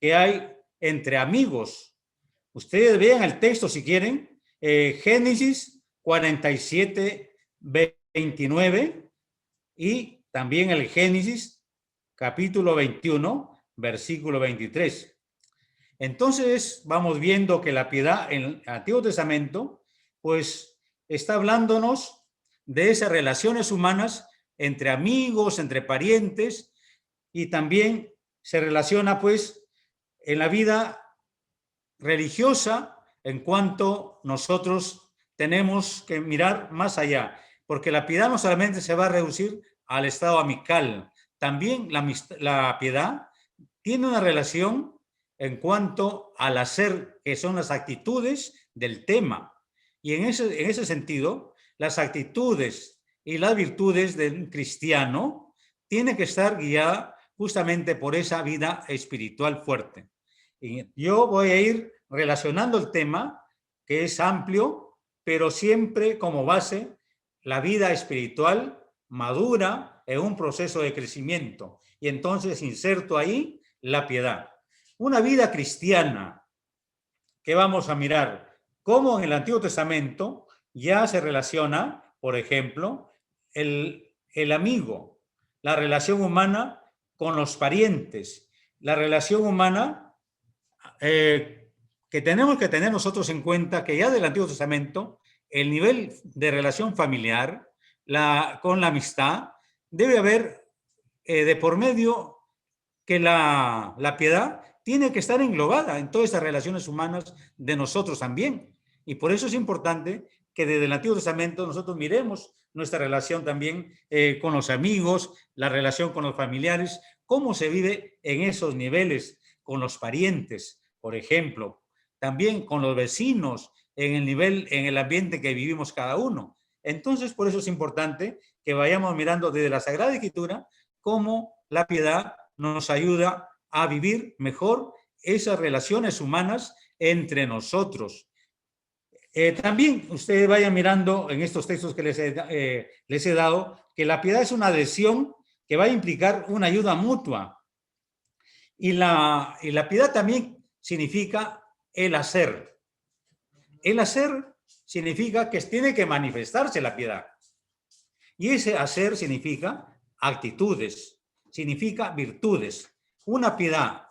que hay entre amigos. Ustedes vean el texto si quieren, Génesis 47, 29 y también el Génesis capítulo 21, versículo 23. Entonces vamos viendo que la piedad en el Antiguo Testamento pues está hablándonos de esas relaciones humanas entre amigos, entre parientes, y también se relaciona pues en la vida religiosa en cuanto nosotros tenemos que mirar más allá, porque la piedad no solamente se va a reducir al estado amical, también la piedad tiene una relación en cuanto al hacer, que son las actitudes del tema. Y en ese sentido, las actitudes y las virtudes de un cristiano tienen que estar guiadas justamente por esa vida espiritual fuerte. Y yo voy a ir relacionando el tema, que es amplio, pero siempre como base la vida espiritual madura en un proceso de crecimiento. Y entonces inserto ahí la piedad. Una vida cristiana que vamos a mirar cómo en el Antiguo Testamento ya se relaciona, por ejemplo, el amigo, la relación humana con los parientes, la relación humana que tenemos que tener nosotros en cuenta que ya del Antiguo Testamento el nivel de relación familiar con la amistad debe haber de por medio que la piedad tiene que estar englobada en todas estas relaciones humanas de nosotros también. Y por eso es importante que desde el Antiguo Testamento nosotros miremos nuestra relación también con los amigos, la relación con los familiares, cómo se vive en esos niveles, con los parientes, por ejemplo, también con los vecinos, en el nivel, en el ambiente que vivimos cada uno. Entonces, por eso es importante que vayamos mirando desde la Sagrada Escritura cómo la piedad nos ayuda a vivir mejor esas relaciones humanas entre nosotros. También ustedes vayan mirando en estos textos que les he dado que la piedad es una adhesión que va a implicar una ayuda mutua. Y la piedad también significa el hacer. El hacer significa que tiene que manifestarse la piedad. Y ese hacer significa actitudes, significa virtudes. Una piedad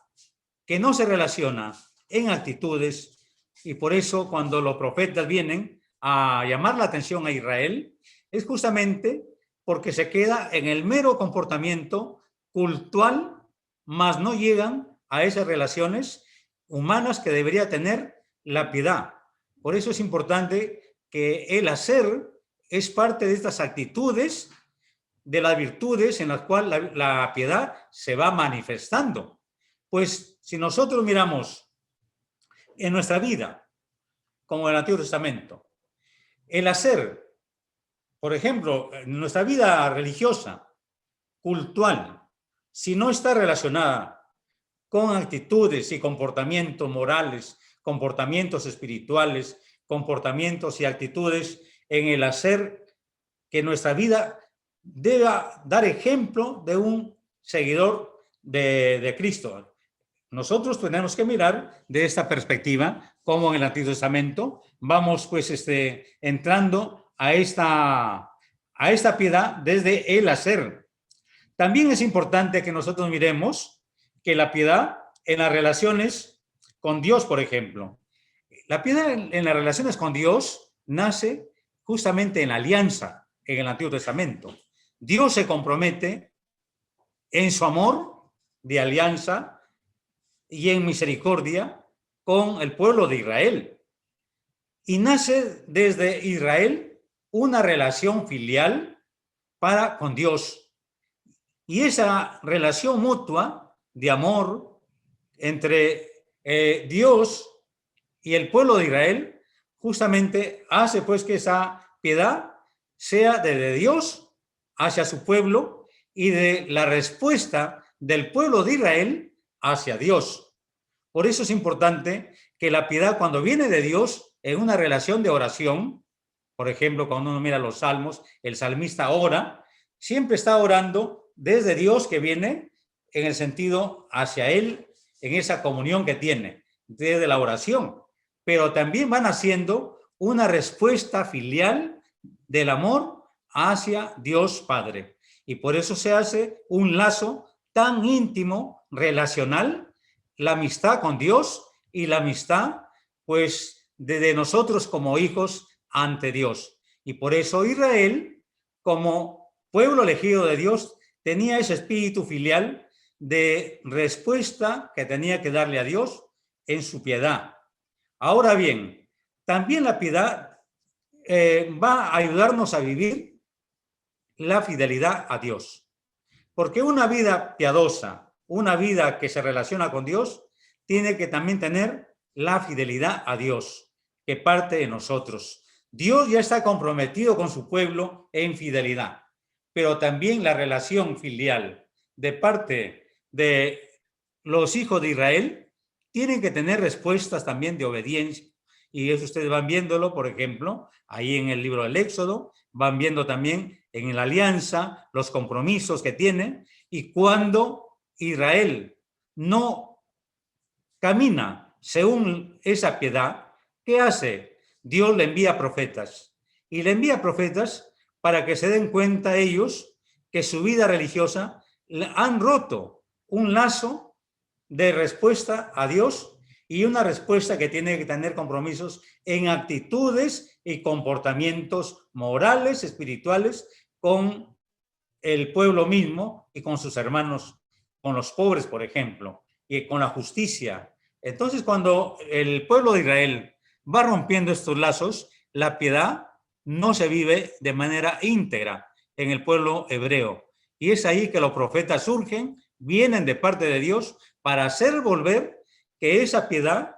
que no se relaciona en actitudes, y por eso cuando los profetas vienen a llamar la atención a Israel, es justamente porque se queda en el mero comportamiento cultural, mas no llegan a esas relaciones humanas que debería tener la piedad. Por eso es importante que el hacer es parte de estas actitudes, de las virtudes en las cuales la piedad se va manifestando. Pues si nosotros miramos en nuestra vida, como en el Antiguo Testamento, el hacer, por ejemplo, en nuestra vida religiosa, cultural, si no está relacionada con actitudes y comportamientos morales, comportamientos espirituales, comportamientos y actitudes en el hacer, que nuestra vida deba dar ejemplo de un seguidor de Cristo. Nosotros tenemos que mirar de esta perspectiva, como en el Antiguo Testamento, vamos pues entrando a esta piedad desde el hacer. También es importante que nosotros miremos que la piedad en las relaciones con Dios, por ejemplo. La piedad en las relaciones con Dios nace justamente en la alianza en el Antiguo Testamento. Dios se compromete en su amor de alianza y en misericordia con el pueblo de Israel. Y nace desde Israel una relación filial con Dios. Y esa relación mutua de amor entre Dios y el pueblo de Israel justamente hace pues que esa piedad sea de Dios hacia su pueblo y de la respuesta del pueblo de Israel hacia Dios. Por eso es importante que la piedad, cuando viene de Dios en una relación de oración, por ejemplo, cuando uno mira los salmos, el salmista ora, siempre está orando desde Dios, que viene en el sentido hacia él en esa comunión que tiene desde la oración, pero también van haciendo una respuesta filial del amor hacia Dios Padre. Y por eso se hace un lazo tan íntimo, relacional, la amistad con Dios y la amistad, pues, de nosotros como hijos ante Dios. Y por eso Israel, como pueblo elegido de Dios, tenía ese espíritu filial de respuesta que tenía que darle a Dios en su piedad. Ahora bien, también la piedad va a ayudarnos a vivir la fidelidad a Dios. Porque una vida piadosa, una vida que se relaciona con Dios, tiene que también tener la fidelidad a Dios, que parte de nosotros. Dios ya está comprometido con su pueblo en fidelidad, pero también la relación filial de parte de los hijos de Israel tienen que tener respuestas también de obediencia. Y eso ustedes van viéndolo, por ejemplo, ahí en el libro del Éxodo, van viendo también en la alianza los compromisos que tiene, y cuando Israel no camina según esa piedad, ¿qué hace? Dios le envía profetas, y le envía profetas para que se den cuenta ellos que su vida religiosa han roto un lazo de respuesta a Dios y una respuesta que tiene que tener compromisos en actitudes y comportamientos morales, espirituales, con el pueblo mismo y con sus hermanos, con los pobres, por ejemplo, y con la justicia. Entonces, cuando el pueblo de Israel va rompiendo estos lazos, la piedad no se vive de manera íntegra en el pueblo hebreo. Y es ahí que los profetas surgen, vienen de parte de Dios para hacer volver que esa piedad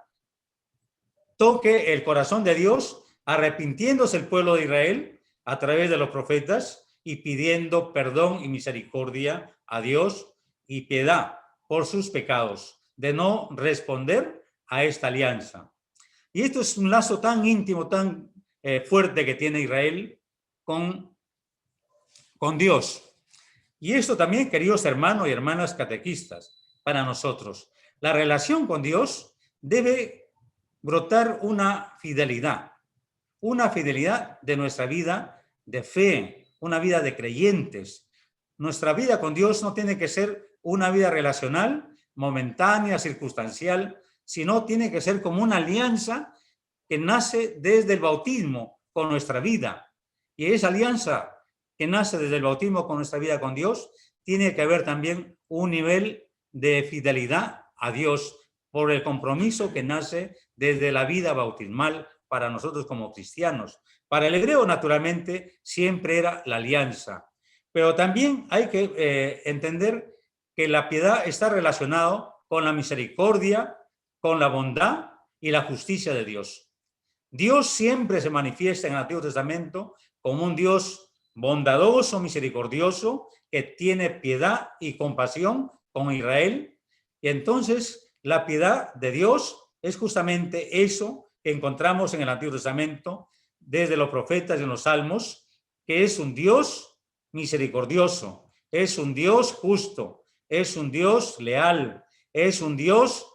toque el corazón de Dios, arrepintiéndose el pueblo de Israel a través de los profetas y pidiendo perdón y misericordia a Dios y piedad por sus pecados, de no responder a esta alianza. Y esto es un lazo tan íntimo, tan fuerte que tiene Israel con Dios. Y esto también, queridos hermanos y hermanas catequistas, para nosotros. La relación con Dios debe brotar una fidelidad de nuestra vida de fe, una vida de creyentes. Nuestra vida con Dios no tiene que ser una vida relacional, momentánea, circunstancial, sino tiene que ser como una alianza que nace desde el bautismo con nuestra vida. Y esa alianza que nace desde el bautismo con nuestra vida con Dios, tiene que haber también un nivel de fidelidad a Dios por el compromiso que nace desde la vida bautismal para nosotros como cristianos. Para el hebreo, naturalmente, siempre era la alianza. Pero también hay que entender que la piedad está relacionada con la misericordia, con la bondad y la justicia de Dios. Dios siempre se manifiesta en el Antiguo Testamento como un Dios bondadoso, misericordioso, que tiene piedad y compasión con Israel. Y entonces la piedad de Dios es justamente eso que encontramos en el Antiguo Testamento, desde los profetas y en los salmos, que es un Dios misericordioso, es un Dios justo, es un Dios leal, es un Dios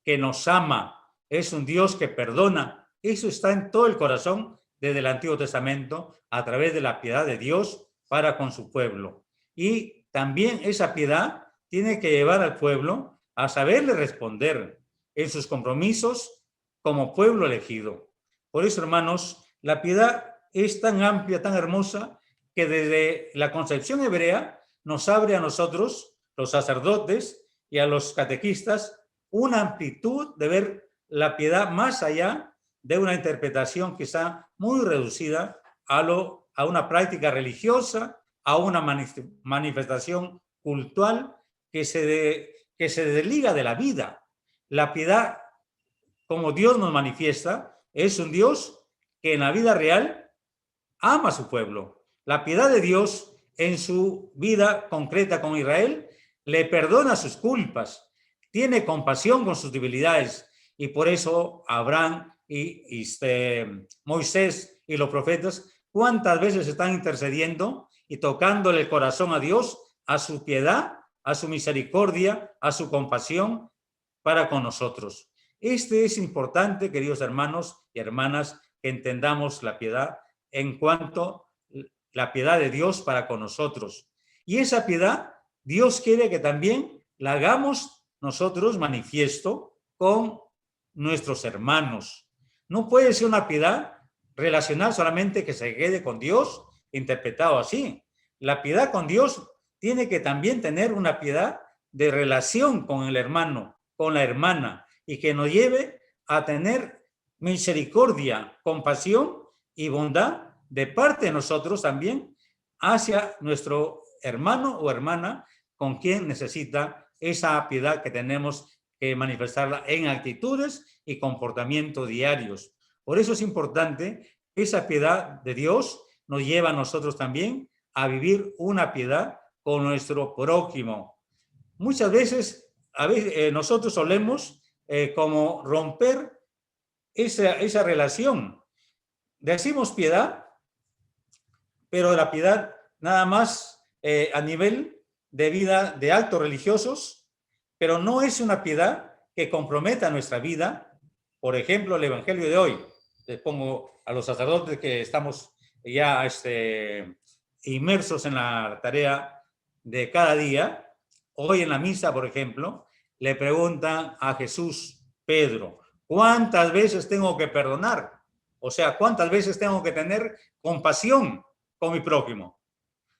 que nos ama, es un Dios que perdona. Eso está en todo el corazón desde el Antiguo Testamento a través de la piedad de Dios para con su pueblo. Y también esa piedad tiene que llevar al pueblo a saberle responder en sus compromisos como pueblo elegido. Por eso, hermanos, la piedad es tan amplia, tan hermosa, que desde la concepción hebrea nos abre a nosotros, los sacerdotes y a los catequistas, una amplitud de ver la piedad más allá de una interpretación quizá muy reducida a una práctica religiosa, a una manifestación cultural que se desliga de la vida. La piedad, como Dios nos manifiesta, es un Dios que en la vida real ama a su pueblo. La piedad de Dios en su vida concreta con Israel le perdona sus culpas, tiene compasión con sus debilidades, y por eso Abraham y Moisés y los profetas, ¿cuántas veces están intercediendo y tocándole el corazón a Dios, a su piedad, a su misericordia, a su compasión, para con nosotros. Este es importante, queridos hermanos y hermanas, que entendamos la piedad en cuanto a la piedad de Dios para con nosotros. Y esa piedad, Dios quiere que también la hagamos nosotros manifiesto con nuestros hermanos. No puede ser una piedad relacional solamente que se quede con Dios, interpretado así. La piedad con Dios tiene que también tener una piedad de relación con el hermano, con la hermana, y que nos lleve a tener misericordia, compasión y bondad de parte de nosotros también hacia nuestro hermano o hermana con quien necesita esa piedad que tenemos que manifestarla en actitudes y comportamientos diarios. Por eso es importante que esa piedad de Dios nos lleva a nosotros también a vivir una piedad con nuestro prójimo. Muchas veces, nosotros solemos como romper esa relación. Decimos piedad, pero la piedad nada más a nivel de vida de actos religiosos, pero no es una piedad que comprometa nuestra vida. Por ejemplo, el Evangelio de hoy, les pongo a los sacerdotes que estamos ya inmersos en la tarea de cada día. Hoy en la misa, por ejemplo, le preguntan a Jesús, Pedro, ¿cuántas veces tengo que perdonar? O sea, ¿cuántas veces tengo que tener compasión con mi prójimo?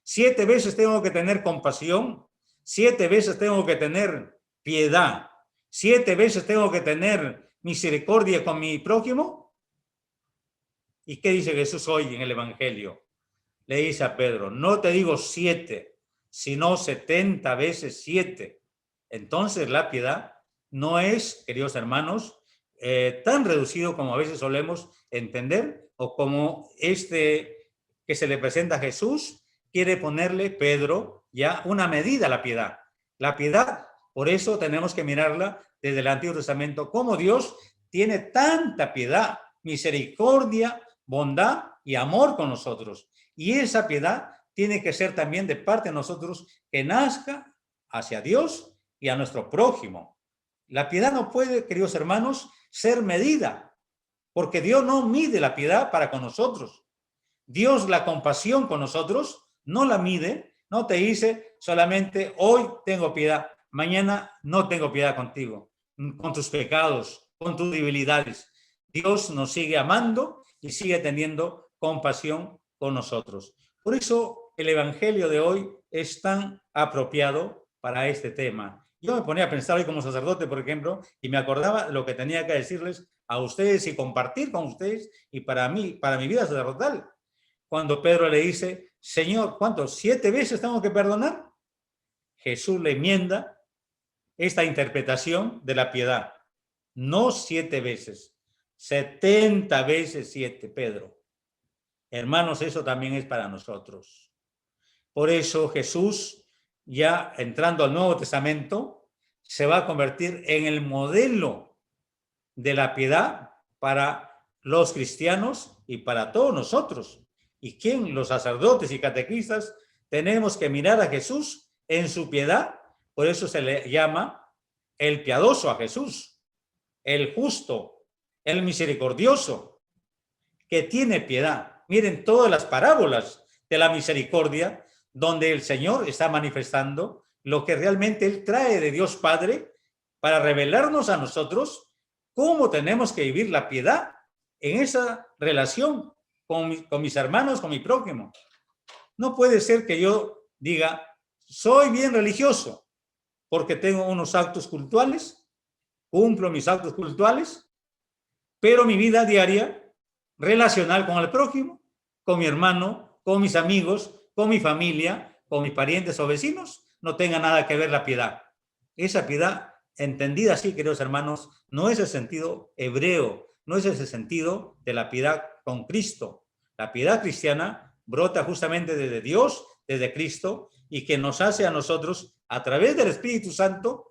7 veces tengo que tener compasión, 7 veces tengo que tener piedad, 7 veces tengo que tener misericordia con mi prójimo. ¿Y qué dice Jesús hoy en el Evangelio? Le dice a Pedro, no te digo 7, sino 70 veces 7. Entonces la piedad no es, queridos hermanos, tan reducido como a veces solemos entender, o como que se le presenta a Jesús, quiere ponerle Pedro ya una medida a la piedad. La piedad, por eso tenemos que mirarla desde el Antiguo Testamento, como Dios tiene tanta piedad, misericordia, bondad y amor con nosotros. Y esa piedad tiene que ser también de parte de nosotros que nazca hacia Dios y a nuestro prójimo. La piedad no puede, queridos hermanos, ser medida, porque Dios no mide la piedad para con nosotros. Dios la compasión con nosotros no la mide, no te dice solamente hoy tengo piedad, mañana no tengo piedad contigo, con tus pecados, con tus debilidades. Dios nos sigue amando y sigue teniendo compasión con nosotros. Por eso el Evangelio de hoy es tan apropiado para este tema. Yo me ponía a pensar hoy como sacerdote, por ejemplo, y me acordaba lo que tenía que decirles a ustedes y compartir con ustedes y para mí, para mi vida sacerdotal. Cuando Pedro le dice, Señor, ¿cuántos? 7 veces tengo que perdonar. Jesús le enmienda esta interpretación de la piedad. No 7 veces, 70 veces 7, Pedro. Hermanos, eso también es para nosotros. Por eso Jesús, ya entrando al Nuevo Testamento, se va a convertir en el modelo de la piedad para los cristianos y para todos nosotros. ¿Y quién? Los sacerdotes y catequistas tenemos que mirar a Jesús en su piedad. Por eso se le llama el piadoso a Jesús, el justo, el misericordioso, que tiene piedad. Miren todas las parábolas de la misericordia donde el Señor está manifestando lo que realmente Él trae de Dios Padre para revelarnos a nosotros cómo tenemos que vivir la piedad en esa relación con mis hermanos, con mi prójimo. No puede ser que yo diga, soy bien religioso porque tengo unos actos cultuales, cumplo mis actos cultuales, pero mi vida diaria relacional con el prójimo, con mi hermano, con mis amigos, con mi familia, con mis parientes o vecinos, no tenga nada que ver la piedad. Esa piedad, entendida así, queridos hermanos, no es el sentido hebreo, no es ese sentido de la piedad con Cristo. La piedad cristiana brota justamente desde Dios, desde Cristo, y que nos hace a nosotros, a través del Espíritu Santo,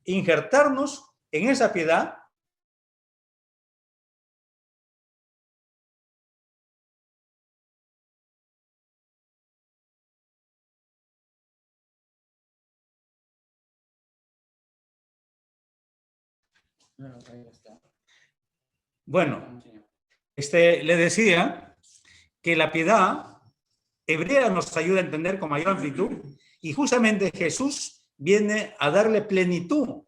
injertarnos en esa piedad Bueno, le decía que la piedad hebrea nos ayuda a entender con mayor amplitud y justamente Jesús viene a darle plenitud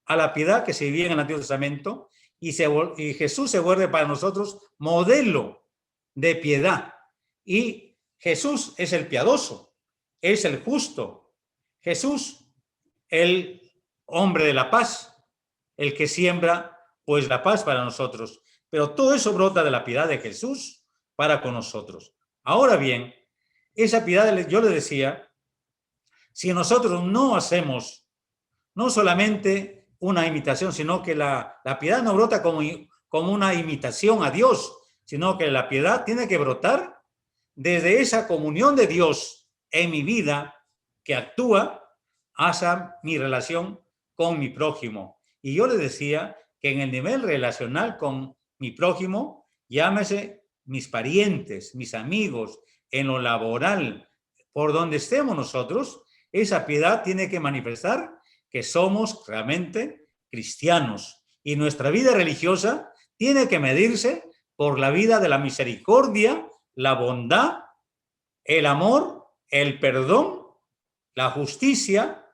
a la piedad que se vivía en el Antiguo Testamento y Jesús se vuelve para nosotros modelo de piedad. Y Jesús es el piadoso, es el justo. Jesús, el hombre de la paz, el que siembra pues la paz para nosotros. Pero todo eso brota de la piedad de Jesús para con nosotros. Ahora bien, esa piedad, yo le decía, si nosotros no hacemos no solamente una imitación, sino que la piedad no brota como una imitación a Dios, sino que la piedad tiene que brotar desde esa comunión de Dios en mi vida que actúa hacia mi relación con mi prójimo. Y yo le decía que en el nivel relacional con mi prójimo, llámese mis parientes, mis amigos, en lo laboral, por donde estemos nosotros, esa piedad tiene que manifestar que somos realmente cristianos. Y nuestra vida religiosa tiene que medirse por la vida de la misericordia, la bondad, el amor, el perdón, la justicia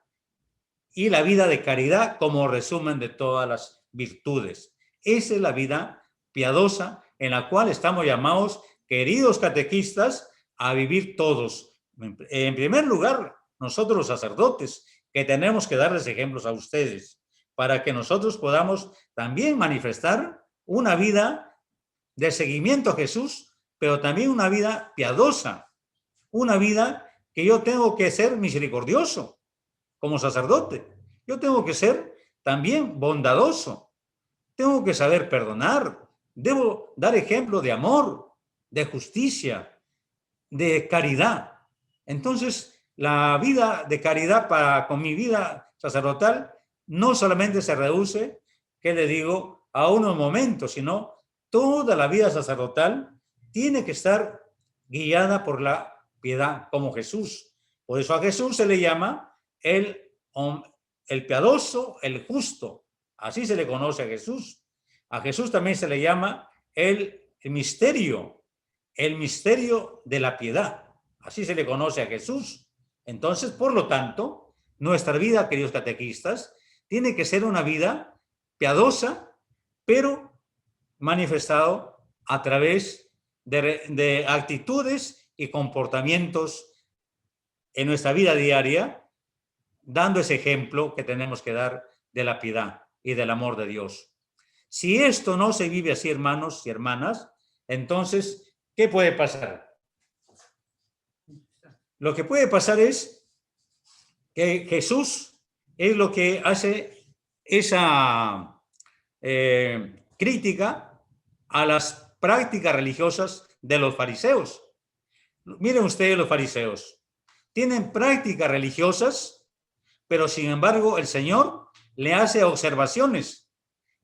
y la vida de caridad como resumen de todas las virtudes. Esa es la vida piadosa en la cual estamos llamados, queridos catequistas, a vivir todos. En primer lugar, nosotros los sacerdotes, que tenemos que darles ejemplos a ustedes para que nosotros podamos también manifestar una vida de seguimiento a Jesús, pero también una vida piadosa, una vida que yo tengo que ser misericordioso como sacerdote. Yo tengo que ser también bondadoso, tengo que saber perdonar, debo dar ejemplo de amor, de justicia, de caridad. Entonces, la vida de caridad con mi vida sacerdotal no solamente se reduce, ¿qué le digo?, a unos momentos, sino toda la vida sacerdotal tiene que estar guiada por la piedad, como Jesús. Por eso a Jesús se le llama el piadoso, el justo. Así se le conoce a Jesús. A Jesús también se le llama el misterio de la piedad. Así se le conoce a Jesús. Entonces, por lo tanto, nuestra vida, queridos catequistas, tiene que ser una vida piadosa, pero manifestado a través de actitudes y comportamientos en nuestra vida diaria, dando ese ejemplo que tenemos que dar de la piedad y del amor de Dios. Si esto no se vive así, hermanos y hermanas, entonces, ¿qué puede pasar? Lo que puede pasar es que Jesús es lo que hace esa crítica a las prácticas religiosas de los fariseos. Miren ustedes, los fariseos tienen prácticas religiosas, pero sin embargo el Señor le hace observaciones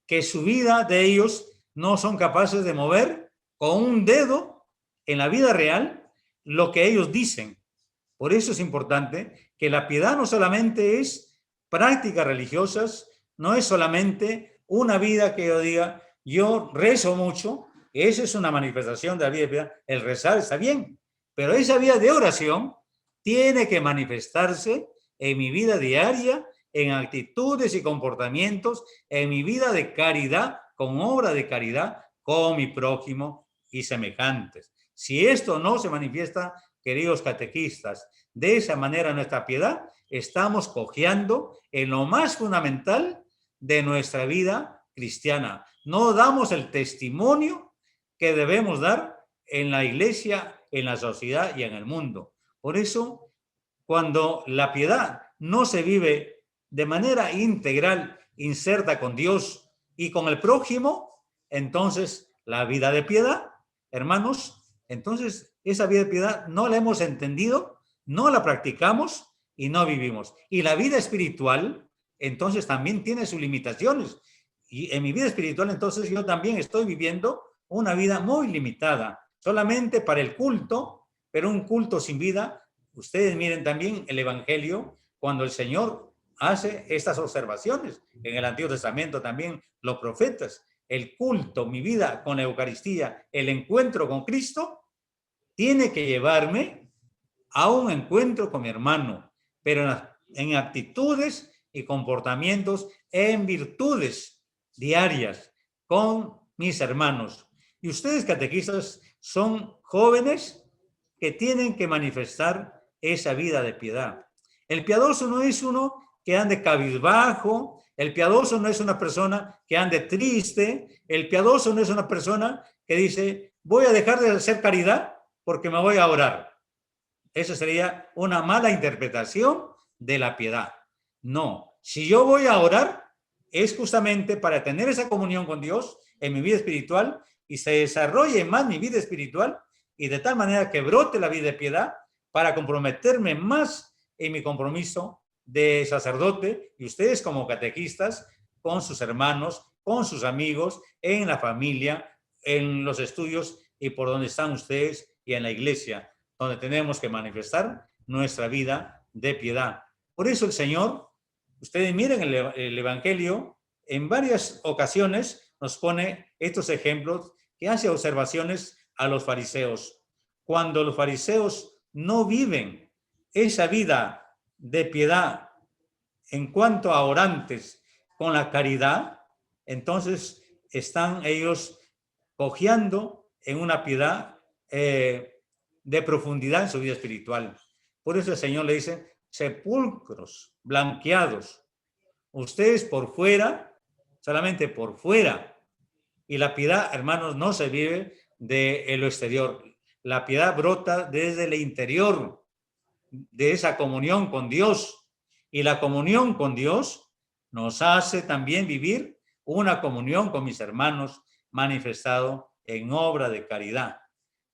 que su vida de ellos no son capaces de mover con un dedo en la vida real lo que ellos dicen. Por eso es importante que la piedad no solamente es prácticas religiosas, no es solamente una vida que yo diga, yo rezo mucho, esa es una manifestación de la vida de piedad, el rezar está bien, pero esa vida de oración tiene que manifestarse en mi vida diaria, en actitudes y comportamientos, en mi vida de caridad, con obra de caridad, con mi prójimo y semejantes. Si esto no se manifiesta, queridos catequistas, de esa manera nuestra piedad, estamos cojeando en lo más fundamental de nuestra vida cristiana. No damos el testimonio que debemos dar en la iglesia, en la sociedad y en el mundo. Por eso, cuando la piedad no se vive de manera integral, inserta con Dios y con el prójimo, entonces la vida de piedad, hermanos, entonces esa vida de piedad no la hemos entendido, no la practicamos y no vivimos. Y la vida espiritual, entonces también tiene sus limitaciones. Y en mi vida espiritual, entonces yo también estoy viviendo una vida muy limitada, solamente para el culto, pero un culto sin vida. Ustedes miren también el Evangelio, cuando el Señor hace estas observaciones. En el Antiguo Testamento también los profetas, el culto, mi vida con la Eucaristía, el encuentro con Cristo, tiene que llevarme a un encuentro con mi hermano, pero en actitudes y comportamientos, en virtudes diarias con mis hermanos. Y ustedes, catequistas, son jóvenes que tienen que manifestar esa vida de piedad. El piadoso no es uno que ande cabizbajo, el piadoso no es una persona que ande triste, el piadoso no es una persona que dice, voy a dejar de hacer caridad porque me voy a orar. Esa sería una mala interpretación de la piedad. No, si yo voy a orar, es justamente para tener esa comunión con Dios en mi vida espiritual y se desarrolle más mi vida espiritual y de tal manera que brote la vida de piedad para comprometerme más en mi compromiso de sacerdote y ustedes como catequistas con sus hermanos, con sus amigos, en la familia, en los estudios y por donde están ustedes y en la iglesia, donde tenemos que manifestar nuestra vida de piedad. Por eso el Señor, ustedes miren el Evangelio, en varias ocasiones nos pone estos ejemplos que hace observaciones a los fariseos. Cuando los fariseos no viven esa vida de piedad en cuanto a orantes con la caridad, entonces están ellos cojeando en una piedad de profundidad en su vida espiritual. Por eso el Señor le dice, sepulcros blanqueados, ustedes por fuera, solamente por fuera, y la piedad, hermanos, no se vive de lo exterior, la piedad brota desde el interior, de esa comunión con Dios, y la comunión con Dios nos hace también vivir una comunión con mis hermanos manifestado en obra de caridad.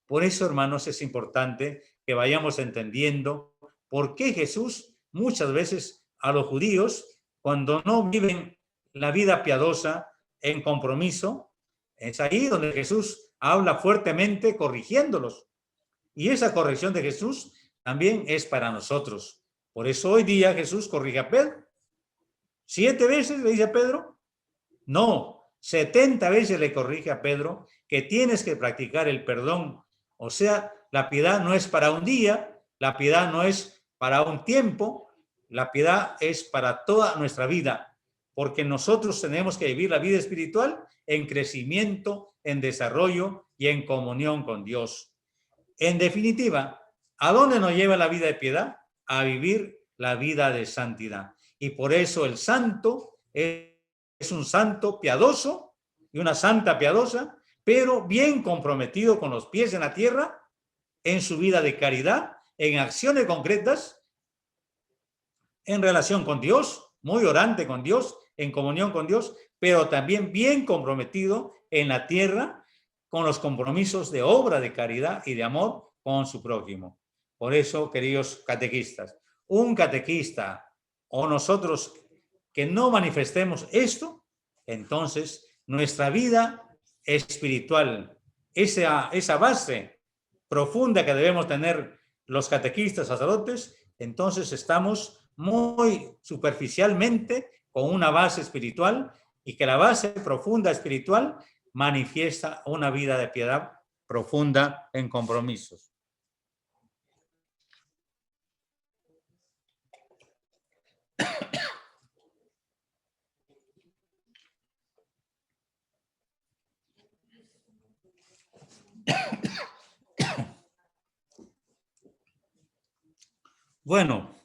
Por eso, hermanos, es importante que vayamos entendiendo por qué Jesús muchas veces a los judíos, cuando no viven la vida piadosa en compromiso, es ahí donde Jesús habla fuertemente corrigiéndolos. Y esa corrección de Jesús también es para nosotros. Por eso hoy día Jesús corrige a Pedro. 7 veces le dice a Pedro, no, 70 veces le corrige a Pedro que tienes que practicar el perdón. O sea, la piedad no es para un día, la piedad no es para un tiempo, la piedad es para toda nuestra vida, porque nosotros tenemos que vivir la vida espiritual en crecimiento, en desarrollo y en comunión con Dios. En definitiva, ¿a dónde nos lleva la vida de piedad? A vivir la vida de santidad. Y por eso el santo es un santo piadoso y una santa piadosa, pero bien comprometido con los pies en la tierra, en su vida de caridad, en acciones concretas, en relación con Dios, muy orante con Dios, en comunión con Dios, pero también bien comprometido en la tierra con los compromisos de obra de caridad y de amor con su prójimo. Por eso, queridos catequistas, un catequista o nosotros que no manifestemos esto, entonces nuestra vida espiritual, esa base profunda que debemos tener los catequistas, sacerdotes, entonces estamos muy superficialmente con una base espiritual y que la base profunda espiritual manifiesta una vida de piedad profunda en compromisos. Bueno,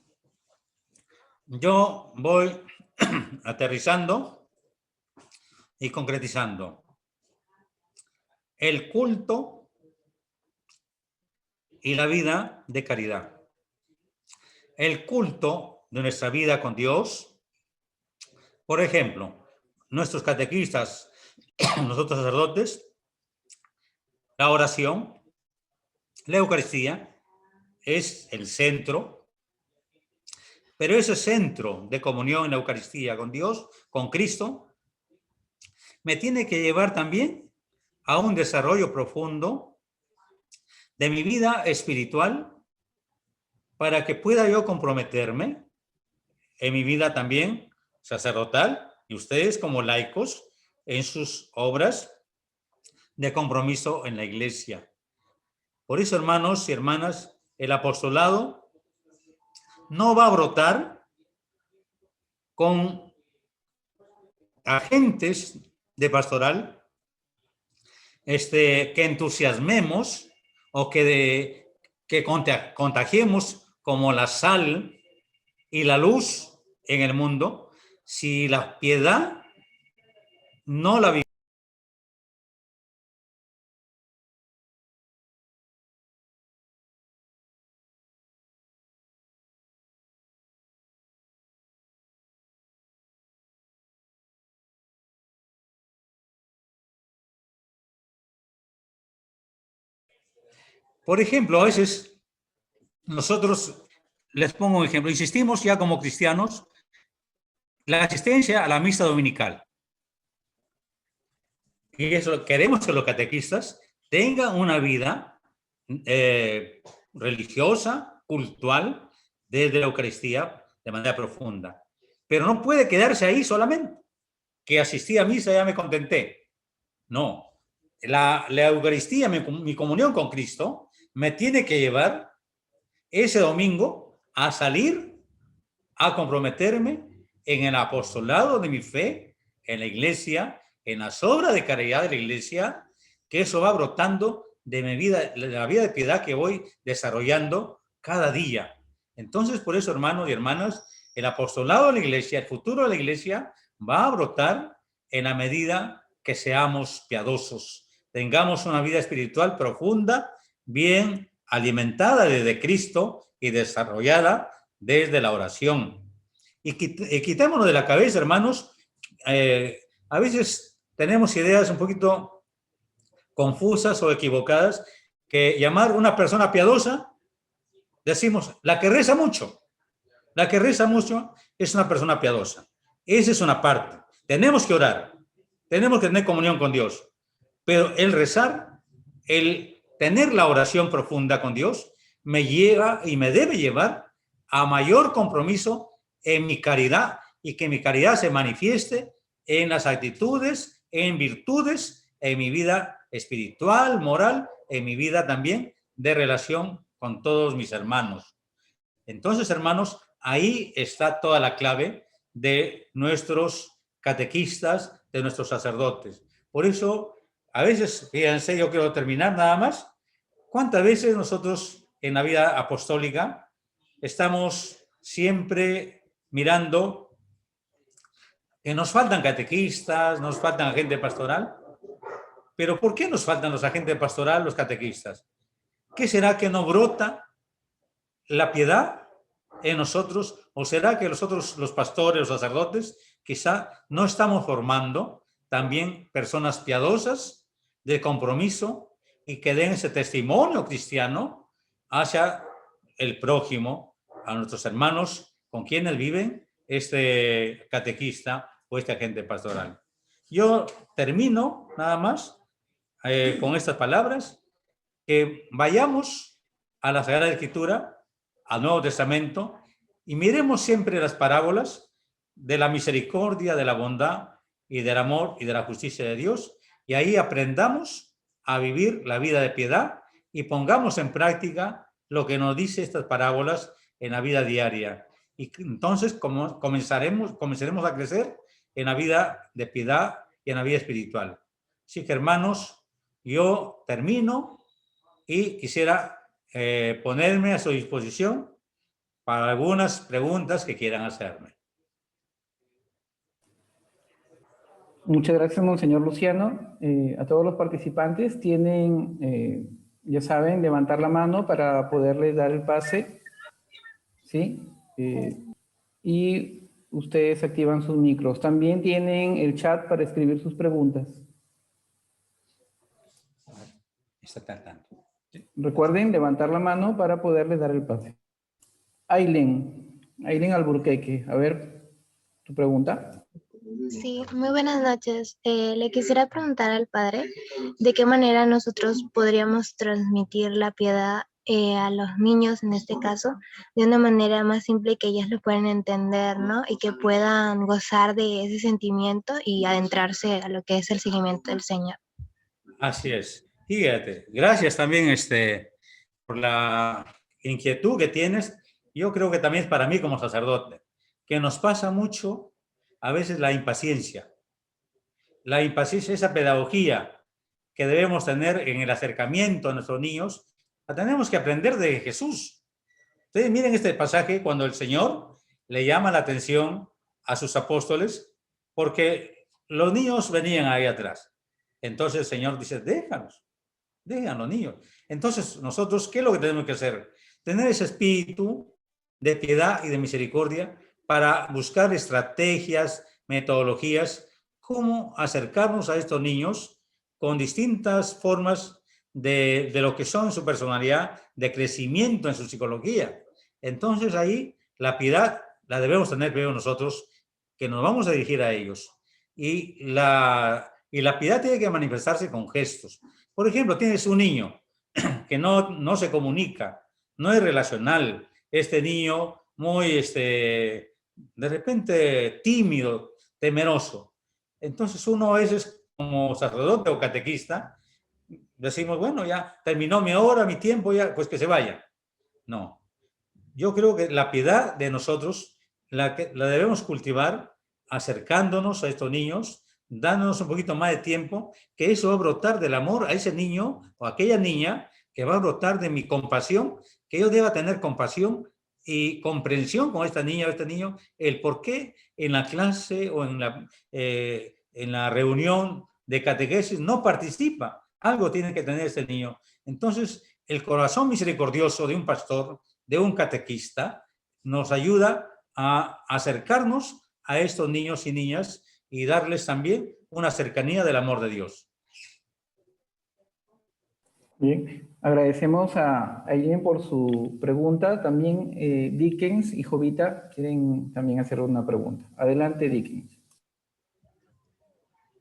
yo voy aterrizando y concretizando. El culto y la vida de caridad. El culto de nuestra vida con Dios, por ejemplo, nuestros catequistas, nosotros sacerdotes, la oración, la Eucaristía es el centro, pero ese centro de comunión en la Eucaristía con Dios, con Cristo, me tiene que llevar también a un desarrollo profundo de mi vida espiritual para que pueda yo comprometerme en mi vida también sacerdotal y ustedes como laicos en sus obras de compromiso en la iglesia. Por eso, hermanos y hermanas, el apostolado no va a brotar con agentes de pastoral que entusiasmemos o que contagiemos como la sal y la luz en el mundo, si la piedad no la vivimos. Por ejemplo, a veces nosotros, les pongo un ejemplo, insistimos ya como cristianos, la asistencia a la misa dominical. Y eso, queremos que los catequistas tengan una vida religiosa, cultural, desde la Eucaristía, de manera profunda. Pero no puede quedarse ahí solamente, que asistí a misa y ya me contenté. No, la Eucaristía, mi comunión con Cristo, me tiene que llevar ese domingo a salir a comprometerme en el apostolado de mi fe, en la iglesia, en las obras de caridad de la iglesia, que eso va brotando de mi vida, de la vida de piedad que voy desarrollando cada día. Entonces, por eso, hermanos y hermanas, el apostolado de la iglesia, el futuro de la iglesia, va a brotar en la medida que seamos piadosos, tengamos una vida espiritual profunda, bien alimentada desde Cristo y desarrollada desde la oración. Y quitémonos de la cabeza, hermanos, a veces tenemos ideas un poquito confusas o equivocadas, que llamar una persona piadosa, decimos, la que reza mucho es una persona piadosa. Esa es una parte. Tenemos que orar, tenemos que tener comunión con Dios, pero el rezar, el tener la oración profunda con Dios, me lleva y me debe llevar a mayor compromiso en mi caridad y que mi caridad se manifieste en las actitudes, en virtudes, en mi vida espiritual, moral, en mi vida también de relación con todos mis hermanos. Entonces, hermanos, ahí está toda la clave de nuestros catequistas, de nuestros sacerdotes. Por eso, a veces, fíjense, yo quiero terminar nada más. ¿Cuántas veces nosotros en la vida apostólica estamos siempre mirando que nos faltan catequistas, nos faltan agente pastoral? Pero ¿por qué nos faltan los agentes pastoral, los catequistas? ¿Qué será que no brota la piedad en nosotros? ¿O será que nosotros, los pastores, los sacerdotes, quizá no estamos formando también personas piadosas, de compromiso, y que den ese testimonio cristiano hacia el prójimo, a nuestros hermanos con quienes viven este catequista o este agente pastoral? Yo termino nada más con estas palabras, que vayamos a la Sagrada Escritura, al Nuevo Testamento, y miremos siempre las parábolas de la misericordia, de la bondad y del amor y de la justicia de Dios, y ahí aprendamos a vivir la vida de piedad y pongamos en práctica lo que nos dice estas parábolas en la vida diaria. Y entonces comenzaremos a crecer en la vida de piedad y en la vida espiritual. Así que, hermanos, yo termino y quisiera ponerme a su disposición para algunas preguntas que quieran hacerme. Muchas gracias, Monseñor Luciano. A todos los participantes tienen, ya saben, levantar la mano para poderles dar el pase, ¿sí? Y ustedes activan sus micros. También tienen el chat para escribir sus preguntas. Está tratando. Recuerden levantar la mano para poderles dar el pase. Aileen Alburqueque, a ver, tu pregunta. Sí, muy buenas noches. Le quisiera preguntar al padre de qué manera nosotros podríamos transmitir la piedad a los niños, en este caso, de una manera más simple que ellos lo puedan entender, ¿no? Y que puedan gozar de ese sentimiento y adentrarse a lo que es el seguimiento del Señor. Así es. Fíjate, gracias también por la inquietud que tienes. Yo creo que también es para mí como sacerdote, que nos pasa mucho a veces la impaciencia. La impaciencia, esa pedagogía que debemos tener en el acercamiento a nuestros niños, la tenemos que aprender de Jesús. Ustedes miren este pasaje cuando el Señor le llama la atención a sus apóstoles porque los niños venían ahí atrás. Entonces el Señor dice, déjanos niños. Entonces nosotros, ¿qué es lo que tenemos que hacer? Tener ese espíritu de piedad y de misericordia para buscar estrategias, metodologías, cómo acercarnos a estos niños con distintas formas de lo que son su personalidad, de crecimiento en su psicología. Entonces ahí la piedad la debemos tener primero nosotros, que nos vamos a dirigir a ellos. Y la piedad tiene que manifestarse con gestos. Por ejemplo, tienes un niño que no se comunica, no es relacional, este niño muy, de repente, tímido, temeroso. Entonces uno a veces, como sacerdote o catequista, decimos, bueno, ya terminó mi hora, mi tiempo, ya, pues que se vaya. No. Yo creo que la piedad de nosotros la debemos cultivar acercándonos a estos niños, dándonos un poquito más de tiempo, que eso va a brotar del amor a ese niño o a aquella niña, que va a brotar de mi compasión, que yo deba tener compasión y comprensión con esta niña o este niño, el por qué en la clase o en la reunión de catequesis no participa. Algo tiene que tener este niño. Entonces, el corazón misericordioso de un pastor, de un catequista, nos ayuda a acercarnos a estos niños y niñas y darles también una cercanía del amor de Dios. Bien, agradecemos a Eileen por su pregunta. También Dickens y Jovita quieren también hacer una pregunta. Adelante, Dickens.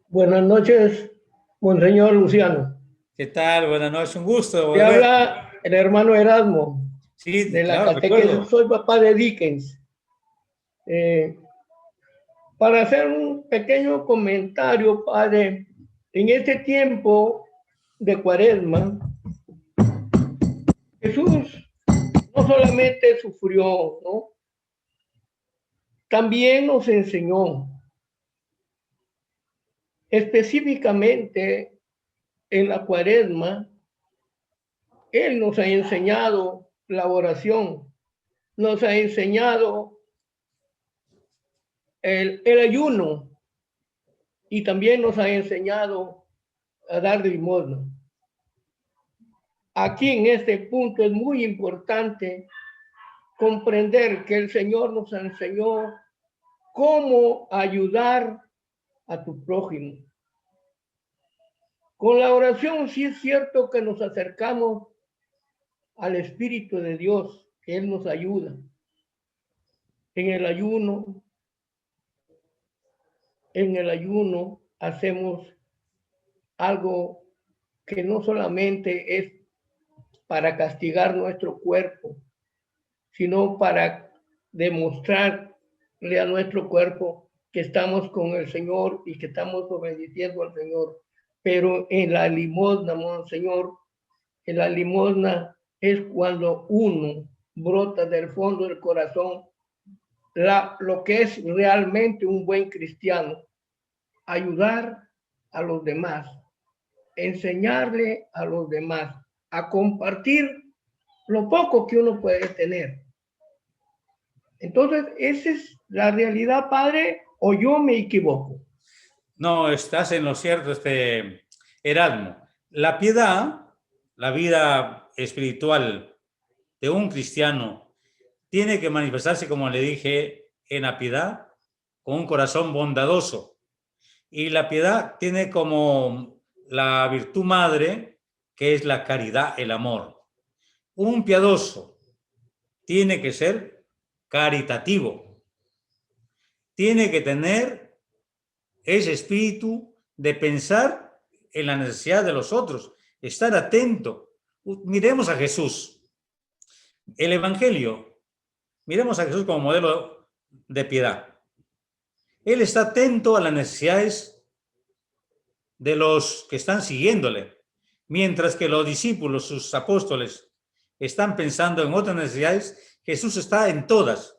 Buenas noches, Monseñor Luciano. ¿Qué tal? Buenas noches, un gusto. Te habla el hermano Erasmo. Sí, de la claro, catequesis. recuerdo. Soy papá de Dickens. Para hacer un pequeño comentario, padre, en este tiempo de Cuaresma, Jesús no solamente sufrió, ¿no? También nos enseñó. Específicamente en la Cuaresma, Él nos ha enseñado la oración, nos ha enseñado el ayuno y también nos ha enseñado a dar limosna. Aquí en este punto es muy importante comprender que el Señor nos enseñó cómo ayudar a tu prójimo. Con la oración sí es cierto que nos acercamos al Espíritu de Dios, que Él nos ayuda. En el ayuno hacemos algo que no solamente es para castigar nuestro cuerpo, sino para demostrarle a nuestro cuerpo que estamos con el Señor y que estamos obedeciendo al Señor. Pero en la limosna, Monseñor, en la limosna es cuando uno brota del fondo del corazón lo que es realmente un buen cristiano: ayudar a los demás, enseñarle a los demás, a compartir lo poco que uno puede tener. Entonces, ¿esa es la realidad, padre, o yo me equivoco? No, estás en lo cierto, Erasmo. La piedad, la vida espiritual de un cristiano, tiene que manifestarse, como le dije, en la piedad, con un corazón bondadoso. Y la piedad tiene como la virtud madre, que es la caridad, el amor. Un piadoso tiene que ser caritativo. Tiene que tener ese espíritu de pensar en la necesidad de los otros, estar atento. Miremos a Jesús. El Evangelio, miremos a Jesús como modelo de piedad. Él está atento a las necesidades de los que están siguiéndole, mientras que los discípulos, sus apóstoles, están pensando en otras necesidades. Jesús está en todas.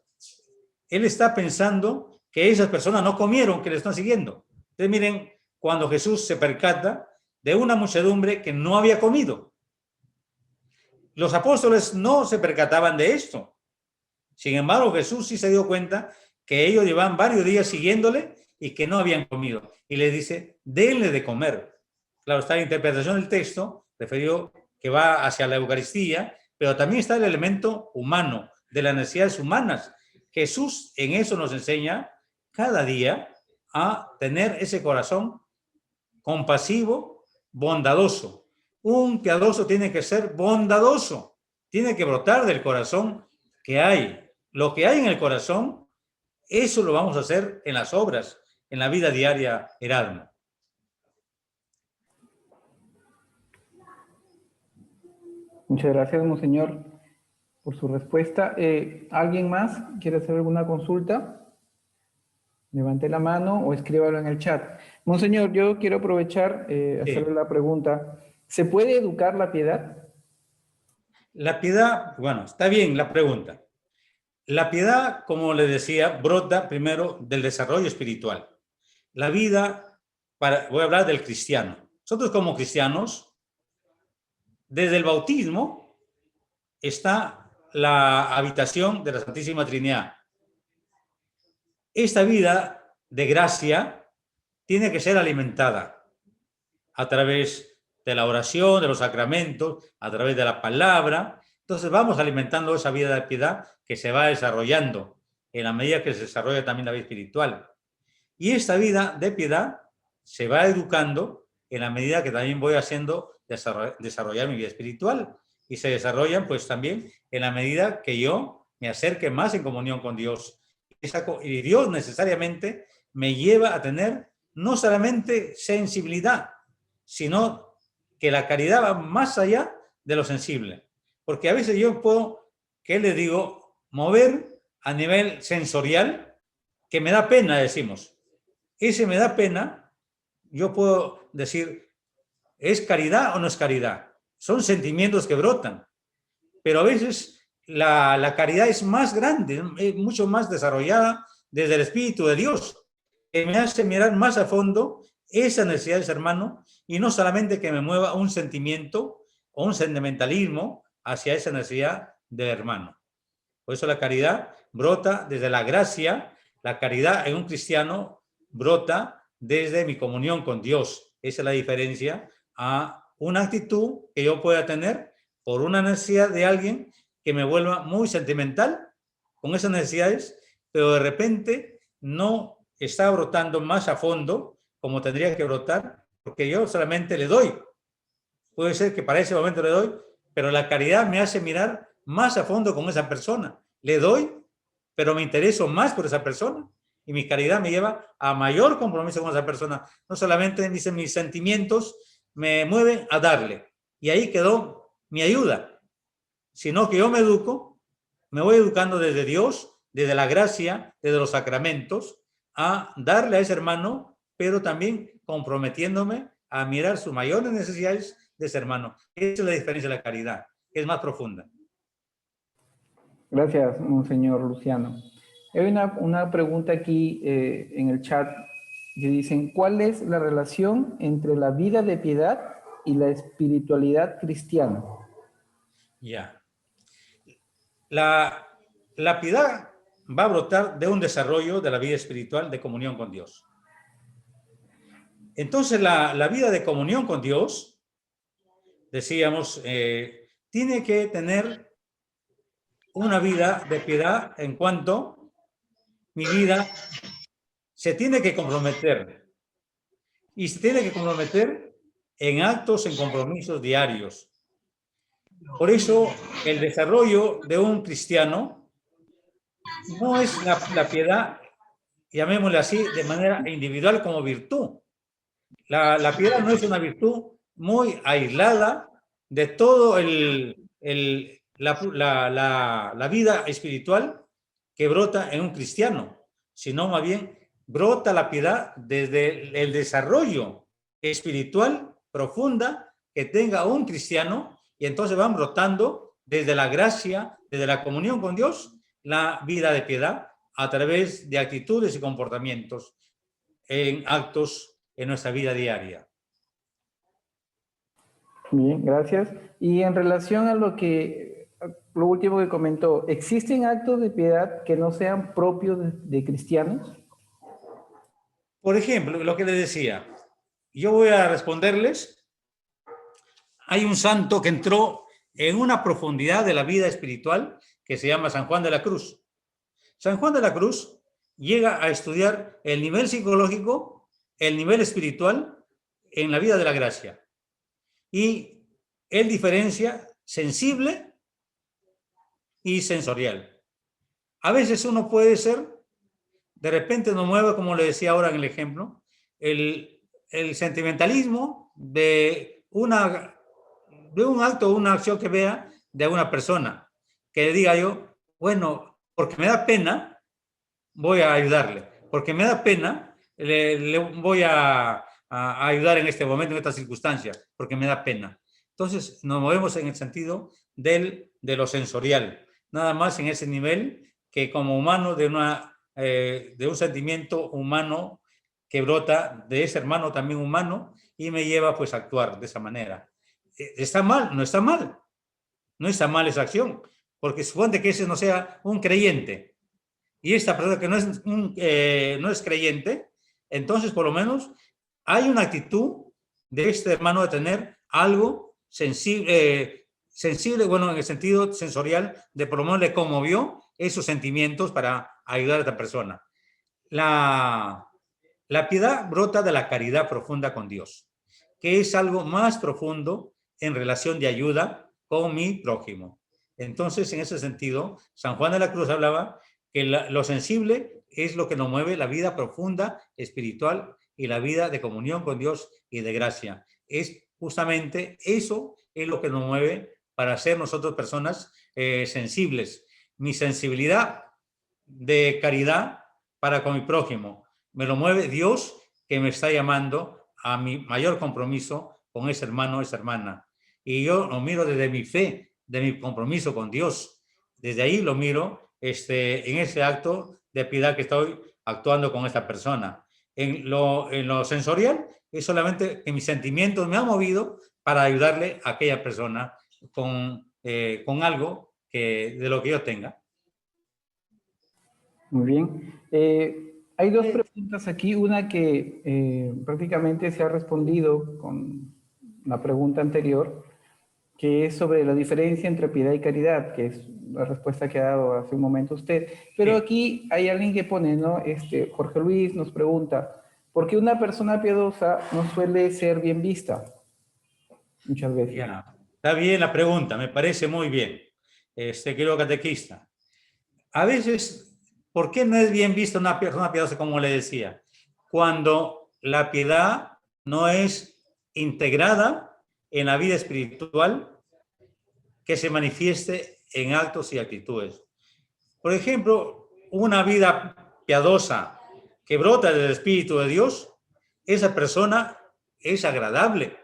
Él está pensando que esas personas no comieron, que le están siguiendo. Entonces miren, cuando Jesús se percata de una muchedumbre que no había comido. Los apóstoles no se percataban de esto. Sin embargo, Jesús sí se dio cuenta que ellos llevaban varios días siguiéndole y que no habían comido. Y les dice, denle de comer. Claro, está la interpretación del texto, referido que va hacia la Eucaristía, pero también está el elemento humano, de las necesidades humanas. Jesús en eso nos enseña cada día a tener ese corazón compasivo, bondadoso. Un piadoso tiene que ser bondadoso, tiene que brotar del corazón que hay. Lo que hay en el corazón, eso lo vamos a hacer en las obras, en la vida diaria, Erasmo. Muchas gracias, monseñor, por su respuesta. ¿Alguien más quiere hacer alguna consulta? Levante la mano o escríbalo en el chat. Monseñor, yo quiero aprovechar hacerle la pregunta. ¿Se puede educar la piedad? La piedad, bueno, está bien la pregunta. La piedad, como le decía, brota primero del desarrollo espiritual. La vida, voy a hablar del cristiano. Nosotros como cristianos, desde el bautismo está la habitación de la Santísima Trinidad. Esta vida de gracia tiene que ser alimentada a través de la oración, de los sacramentos, a través de la palabra. Entonces vamos alimentando esa vida de piedad que se va desarrollando en la medida que se desarrolla también la vida espiritual. Y esta vida de piedad se va educando en la medida que también voy haciendo desarrollar mi vida espiritual. Y se desarrollan pues también en la medida que yo me acerque más en comunión con Dios. Y Dios necesariamente me lleva a tener no solamente sensibilidad, sino que la caridad va más allá de lo sensible. Porque a veces yo puedo, ¿qué le digo? Mover a nivel sensorial, que me da pena, decimos. Ese me da pena, yo puedo decir, ¿es caridad o no es caridad? Son sentimientos que brotan. Pero a veces la caridad es más grande, es mucho más desarrollada desde el Espíritu de Dios, que me hace mirar más a fondo esa necesidad de ese hermano y no solamente que me mueva un sentimiento o un sentimentalismo hacia esa necesidad del hermano. Por eso la caridad brota desde la gracia, la caridad en un cristiano brota desde mi comunión con Dios. Esa es la diferencia a una actitud que yo pueda tener por una necesidad de alguien que me vuelva muy sentimental con esas necesidades, pero de repente no está brotando más a fondo como tendría que brotar, porque yo solamente le doy. Puede ser que para ese momento le doy, pero la caridad me hace mirar más a fondo con esa persona. Le doy, pero me intereso más por esa persona. Y mi caridad me lleva a mayor compromiso con esa persona. No solamente dicen mis sentimientos me mueven a darle. Y ahí quedó mi ayuda. Sino que yo me educo, me voy educando desde Dios, desde la gracia, desde los sacramentos, a darle a ese hermano, pero también comprometiéndome a mirar sus mayores necesidades de ese hermano. Esa es la diferencia de la caridad, que es más profunda. Gracias, monseñor Luciano. Hay una pregunta aquí en el chat que dicen, ¿cuál es la relación entre la vida de piedad y la espiritualidad cristiana? Ya. La piedad va a brotar de un desarrollo de la vida espiritual de comunión con Dios. Entonces, la vida de comunión con Dios, decíamos, tiene que tener una vida de piedad en cuanto mi vida se tiene que comprometer. Y se tiene que comprometer en actos, en compromisos diarios. Por eso, el desarrollo de un cristiano no es la piedad, llamémosle así, de manera individual como virtud. La piedad no es una virtud muy aislada de todo la vida espiritual que brota en un cristiano, sino más bien brota la piedad desde el desarrollo espiritual profunda que tenga un cristiano, y entonces van brotando desde la gracia, desde la comunión con Dios, la vida de piedad a través de actitudes y comportamientos en actos en nuestra vida diaria. Bien, gracias. Y en relación a lo último que comentó, ¿existen actos de piedad que no sean propios de cristianos? Por ejemplo, lo que les decía, yo voy a responderles. Hay un santo que entró en una profundidad de la vida espiritual que se llama San Juan de la Cruz. San Juan de la Cruz llega a estudiar el nivel psicológico, el nivel espiritual en la vida de la gracia. Y él diferencia sensible y sensorial. A veces uno puede ser, de repente nos mueve, como le decía ahora en el ejemplo, el sentimentalismo de un acto o una acción que vea de una persona, que diga yo, bueno, porque me da pena, voy a ayudarle, porque me da pena, le voy a ayudar en este momento, en esta circunstancia, porque me da pena. Entonces nos movemos en el sentido de lo sensorial, nada más en ese nivel que como humano de un sentimiento humano que brota de ese hermano también humano y me lleva pues a actuar de esa manera. ¿Está mal? No está mal. No está mal esa acción, porque supone que ese no sea un creyente y esta persona que no es creyente, entonces por lo menos hay una actitud de este hermano de tener algo sensible, bueno, en el sentido sensorial, de por lo menos le conmovió esos sentimientos para ayudar a esta persona. La piedad brota de la caridad profunda con Dios, que es algo más profundo en relación de ayuda con mi prójimo. Entonces, en ese sentido, San Juan de la Cruz hablaba que lo sensible es lo que nos mueve la vida profunda, espiritual y la vida de comunión con Dios y de gracia. Es justamente eso es lo que nos mueve para ser nosotros personas sensibles. Mi sensibilidad de caridad para con mi prójimo me lo mueve Dios, que me está llamando a mi mayor compromiso con ese hermano, esa hermana. Y yo lo miro desde mi fe, de mi compromiso con Dios. Desde ahí lo miro en ese acto de piedad que estoy actuando con esta persona. En lo sensorial es solamente que mis sentimientos me han movido para ayudarle a aquella persona con algo de lo que yo tenga. Muy bien. Hay dos preguntas aquí. Una que prácticamente se ha respondido con la pregunta anterior, que es sobre la diferencia entre piedad y caridad, que es la respuesta que ha dado hace un momento usted. Pero sí, aquí hay alguien que pone, ¿no? Jorge Luis nos pregunta, ¿por qué una persona piadosa no suele ser bien vista? Muchas veces. Ya, está bien la pregunta, me parece muy bien, querido catequista. A veces, ¿por qué no es bien vista una persona piadosa, como le decía? Cuando la piedad no es integrada en la vida espiritual que se manifieste en actos y actitudes. Por ejemplo, una vida piadosa que brota del Espíritu de Dios, esa persona es agradable.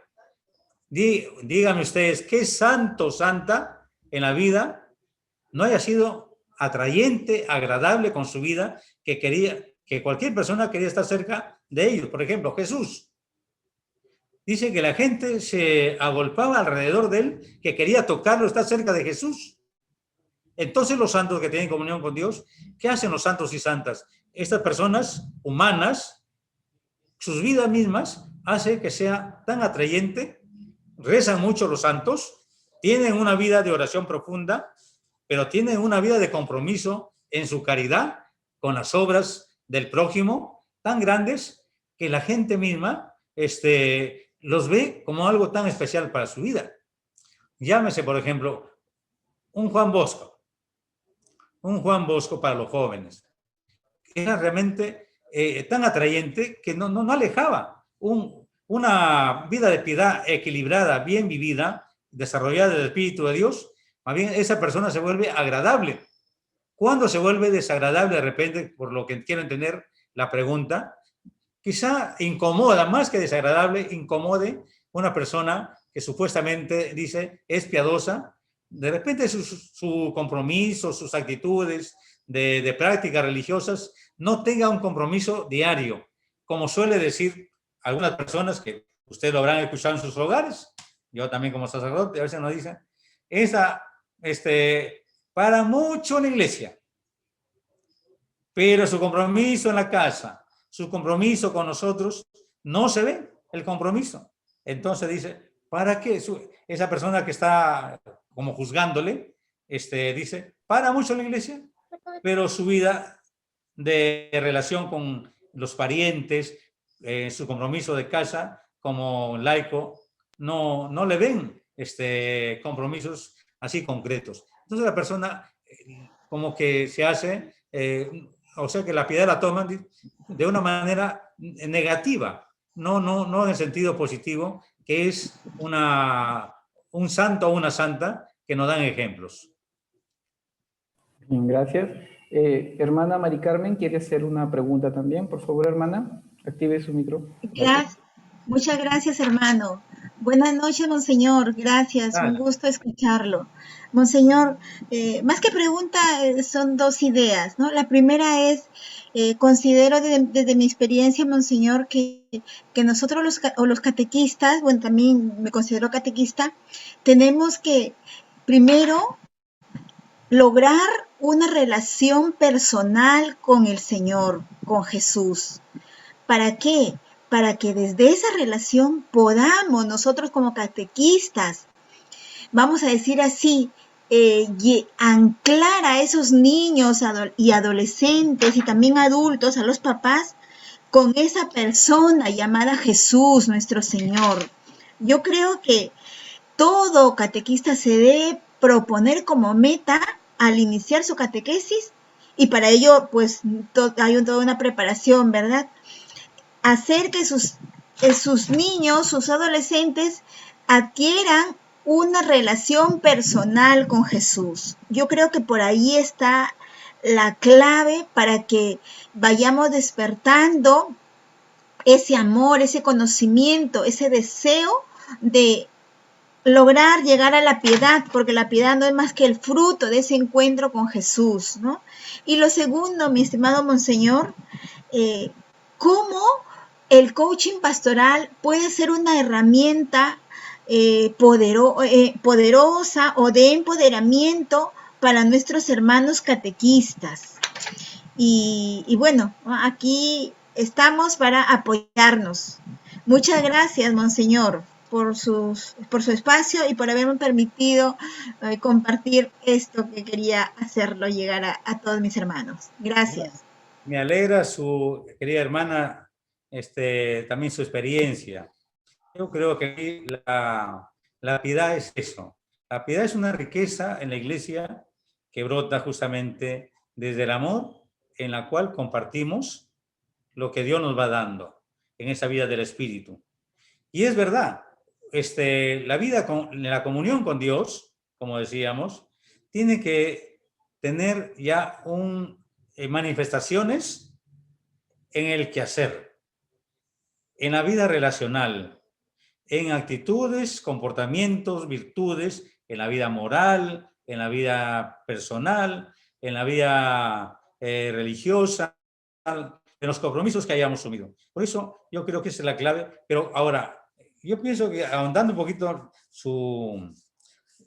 Díganme ustedes, ¿qué santo, santa en la vida no haya sido atrayente, agradable con su vida, que cualquier persona quería estar cerca de ellos? Por ejemplo, Jesús. Dice que la gente se agolpaba alrededor de él, que quería tocarlo, estar cerca de Jesús. Entonces los santos que tienen comunión con Dios, ¿qué hacen los santos y santas? Estas personas humanas, sus vidas mismas, hace que sea tan atrayente, rezan mucho los santos, tienen una vida de oración profunda, pero tienen una vida de compromiso en su caridad con las obras del prójimo tan grandes que la gente misma los ve como algo tan especial para su vida. Llámese, por ejemplo, un Juan Bosco para los jóvenes. Era realmente tan atrayente que no alejaba una vida de piedad equilibrada, bien vivida, desarrollada del Espíritu de Dios, más bien esa persona se vuelve agradable. ¿Cuándo se vuelve desagradable de repente, por lo que quiero entender la pregunta? Quizá incomoda, más que desagradable, incomode una persona que supuestamente dice es piadosa. De repente su compromiso, sus actitudes de prácticas religiosas no tenga un compromiso diario, como suele decir algunas personas que ustedes lo habrán escuchado en sus hogares, yo también como sacerdote, a veces nos dicen, para mucho la iglesia, pero su compromiso en la casa, su compromiso con nosotros, no se ve el compromiso. Entonces dice, ¿para qué? Esa persona que está como juzgándole, dice, para mucho la iglesia, pero su vida de relación con los parientes, su compromiso de casa como laico, no le ven compromisos así concretos. Entonces la persona como que se hace, o sea que la piedad la toman de una manera negativa, no en el sentido positivo, que es un santo o una santa que nos dan ejemplos. Bien, gracias. Hermana Mari Carmen, ¿quiere hacer una pregunta también? Por favor, hermana, active su micro. Gracias. Muchas gracias, hermano. Buenas noches, monseñor. Gracias, un gusto escucharlo. Monseñor, más que pregunta, son dos ideas, ¿no? La primera es, considero desde mi experiencia, monseñor, que nosotros los catequistas, bueno, también me considero catequista, tenemos que primero lograr una relación personal con el Señor, con Jesús. ¿Para qué? Para que desde esa relación podamos nosotros como catequistas, vamos a decir así, anclar a esos niños y adolescentes y también adultos, a los papás, con esa persona llamada Jesús, nuestro Señor. Yo creo que todo catequista se debe proponer como meta al iniciar su catequesis, y para ello pues hay toda una preparación, ¿verdad? Hacer que sus niños, sus adolescentes adquieran una relación personal con Jesús. Yo creo que por ahí está la clave para que vayamos despertando ese amor, ese conocimiento, ese deseo de lograr llegar a la piedad, porque la piedad no es más que el fruto de ese encuentro con Jesús, ¿no? Y lo segundo, mi estimado monseñor, ¿cómo el coaching pastoral puede ser una herramienta poderosa o de empoderamiento para nuestros hermanos catequistas? Y bueno, aquí estamos para apoyarnos. Muchas gracias, monseñor, por su espacio y por haberme permitido compartir esto que quería hacerlo llegar a todos mis hermanos. Gracias. Me alegra su querida hermana, también su experiencia. Yo creo que la piedad es eso. La piedad es una riqueza en la iglesia que brota justamente desde el amor, en la cual compartimos lo que Dios nos va dando en esa vida del Espíritu. Y es verdad, la vida, la comunión con Dios, como decíamos, tiene que tener ya manifestaciones en el quehacer, en la vida relacional, en actitudes, comportamientos, virtudes, en la vida moral, en la vida personal, en la vida religiosa, en los compromisos que hayamos asumido. Por eso yo creo que esa es la clave. Pero ahora, yo pienso que ahondando un poquito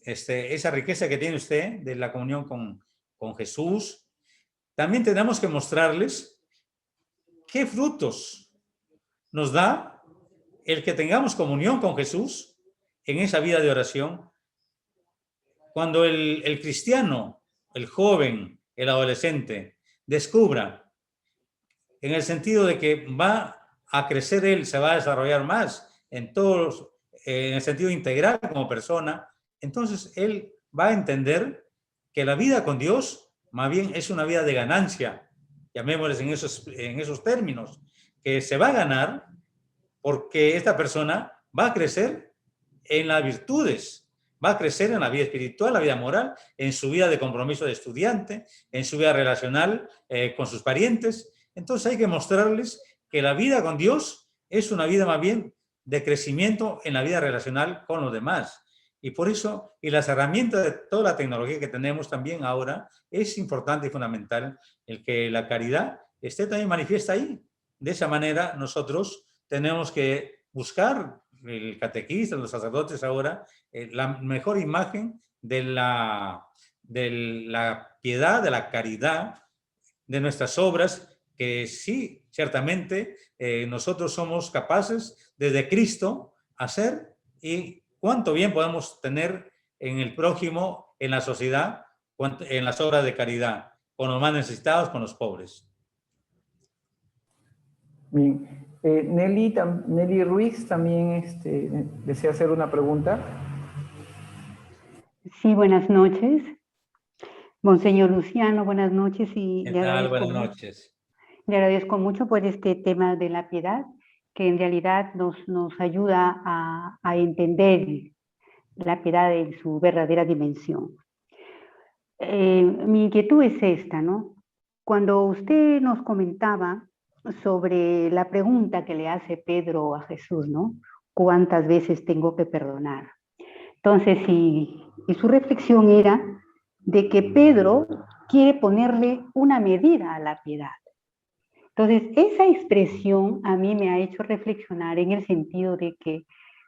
esa riqueza que tiene usted de la comunión con Jesús, también tenemos que mostrarles qué frutos nos da el que tengamos comunión con Jesús en esa vida de oración. Cuando el cristiano, el joven, el adolescente, descubra, en el sentido de que va a crecer él, se va a desarrollar más en el sentido integral como persona, entonces él va a entender que la vida con Dios más bien es una vida de ganancia, llamémosles en esos términos, que se va a ganar porque esta persona va a crecer en las virtudes, va a crecer en la vida espiritual, la vida moral, en su vida de compromiso de estudiante, en su vida relacional con sus parientes. Entonces hay que mostrarles que la vida con Dios es una vida más bien de crecimiento en la vida relacional con los demás. Y por eso, y las herramientas de toda la tecnología que tenemos también ahora, es importante y fundamental el que la caridad esté también manifiesta ahí. De esa manera nosotros tenemos que buscar, el catequista, los sacerdotes ahora, la mejor imagen de la piedad, de la caridad, de nuestras obras, que sí, ciertamente, nosotros somos capaces desde Cristo hacer, y cuánto bien podemos tener en el prójimo, en la sociedad, en las obras de caridad, con los más necesitados, con los pobres. Bien. Nelly Ruiz también desea hacer una pregunta. Sí, buenas noches. Monseñor Luciano, buenas noches. Y ¿Qué tal? Buenas noches. Le agradezco mucho por este tema de la piedad, que en realidad nos ayuda a entender la piedad en su verdadera dimensión. Mi inquietud es esta, ¿no? Cuando usted nos comentaba sobre la pregunta que le hace Pedro a Jesús, ¿no? ¿Cuántas veces tengo que perdonar? Entonces, y su reflexión era de que Pedro quiere ponerle una medida a la piedad. Entonces, esa expresión a mí me ha hecho reflexionar en el sentido de que,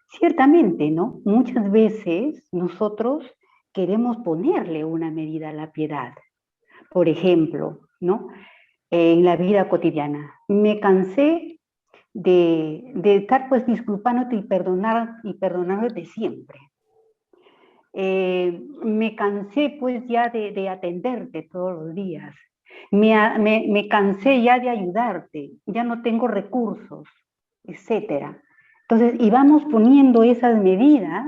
ciertamente, ¿no? Muchas veces nosotros queremos ponerle una medida a la piedad. Por ejemplo, ¿no? En la vida cotidiana. Me cansé de estar pues disculpándote y perdonándote siempre. Me cansé pues ya de atenderte todos los días. Me cansé ya de ayudarte, ya no tengo recursos, etcétera. Entonces, y vamos poniendo esas medidas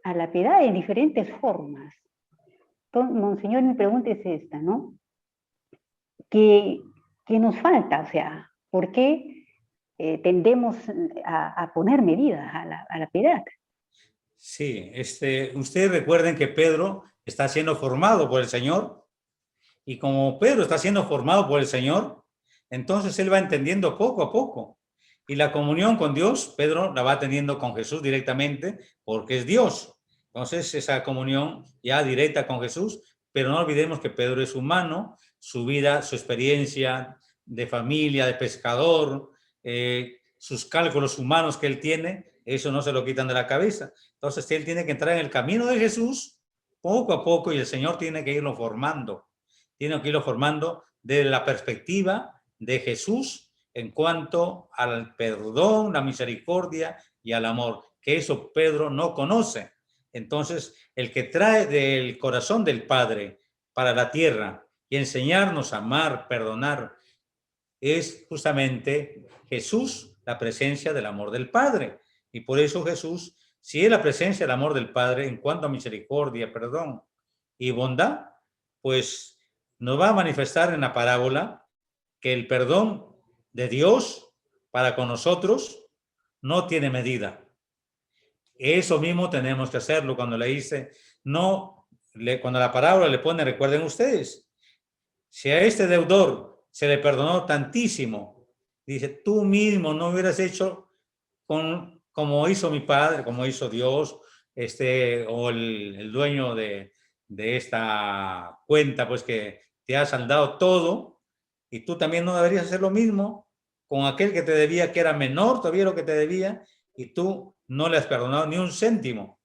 a la piedad en diferentes formas. Entonces, Monseñor, mi pregunta es esta, ¿no? ¿Qué nos falta? O sea, ¿por qué tendemos a poner medidas a la piedad? Sí, ustedes recuerden que Pedro está siendo formado por el Señor, y como Pedro está siendo formado por el Señor, entonces él va entendiendo poco a poco. Y la comunión con Dios, Pedro la va teniendo con Jesús directamente, porque es Dios. Entonces esa comunión ya directa con Jesús, pero no olvidemos que Pedro es humano, su vida, su experiencia de familia, de pescador, sus cálculos humanos que él tiene, eso no se lo quitan de la cabeza. Entonces él tiene que entrar en el camino de Jesús poco a poco, y el Señor tiene que irlo formando. Tiene que irlo formando desde la perspectiva de Jesús en cuanto al perdón, la misericordia y al amor, que eso Pedro no conoce. Entonces, el que trae del corazón del Padre para la tierra y enseñarnos a amar, perdonar, es justamente Jesús, la presencia del amor del Padre. Y por eso Jesús, si es la presencia del amor del Padre en cuanto a misericordia, perdón y bondad, pues nos va a manifestar en la parábola que el perdón de Dios para con nosotros no tiene medida. Eso mismo tenemos que hacerlo cuando le dice, cuando la parábola le pone, recuerden ustedes, si a este deudor se le perdonó tantísimo, dice, tú mismo no hubieras hecho como hizo mi padre, como hizo Dios, o el dueño de esta cuenta, pues que te ha saldado todo, y tú también no deberías hacer lo mismo con aquel que te debía, que era menor todavía lo que te debía, y tú no le has perdonado ni un céntimo.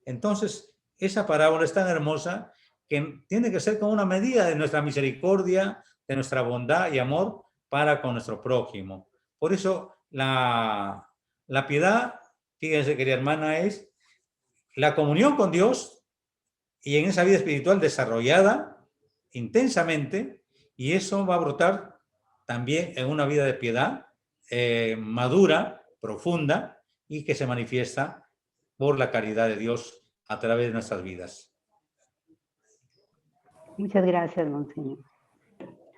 Entonces, esa parábola es tan hermosa que tiene que ser como una medida de nuestra misericordia, de nuestra bondad y amor para con nuestro prójimo. Por eso, la piedad, fíjense, querida hermana, es la comunión con Dios, y en esa vida espiritual desarrollada intensamente, y eso va a brotar también en una vida de piedad madura, profunda, y que se manifiesta por la caridad de Dios a través de nuestras vidas. Muchas gracias, Monseñor.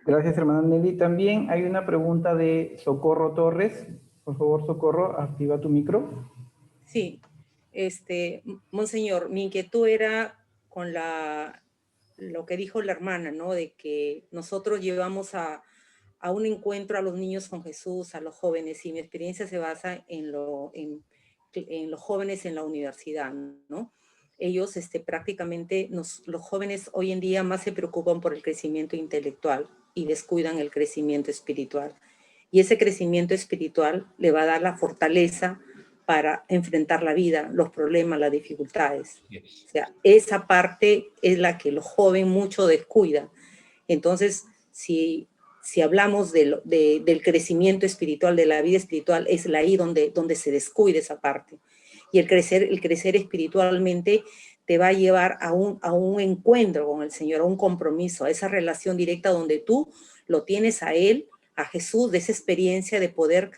Gracias, hermana Nelly. También hay una pregunta de Socorro Torres. Por favor, Socorro, activa tu micro. Sí. Monseñor, mi inquietud era con lo que dijo la hermana, ¿no? De que nosotros llevamos a un encuentro a los niños con Jesús, a los jóvenes, y mi experiencia se basa en los jóvenes en la universidad, ¿no? Ellos prácticamente, los jóvenes hoy en día más se preocupan por el crecimiento intelectual y descuidan el crecimiento espiritual. Y ese crecimiento espiritual le va a dar la fortaleza para enfrentar la vida, los problemas, las dificultades. O sea, esa parte es la que los jóvenes mucho descuidan. Entonces, si hablamos del crecimiento espiritual, de la vida espiritual, es ahí donde se descuida esa parte. Y el crecer espiritualmente te va a llevar a un encuentro con el Señor, a un compromiso, a esa relación directa donde tú lo tienes a Él, a Jesús, de esa experiencia de poder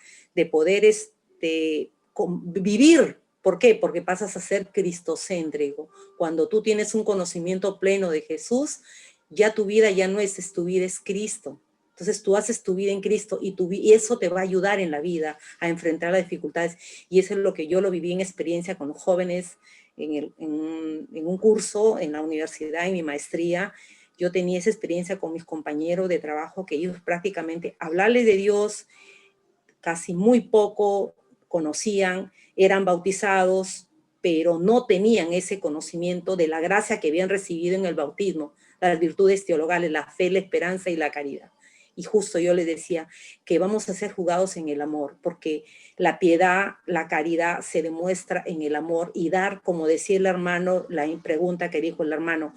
vivir. ¿Por qué? Porque pasas a ser cristocéntrico. Cuando tú tienes un conocimiento pleno de Jesús, ya tu vida ya no es, tu vida es Cristo. Entonces tú haces tu vida en Cristo y eso te va a ayudar en la vida a enfrentar las dificultades. Y eso es lo que yo lo viví en experiencia con los jóvenes en un curso en la universidad, en mi maestría. Yo tenía esa experiencia con mis compañeros de trabajo, que ellos prácticamente hablarles de Dios casi muy poco conocían, eran bautizados, pero no tenían ese conocimiento de la gracia que habían recibido en el bautismo, las virtudes teologales, la fe, la esperanza y la caridad. Y justo yo les decía que vamos a ser jugados en el amor, porque la piedad, la caridad se demuestra en el amor y dar, como decía el hermano, la pregunta que dijo el hermano,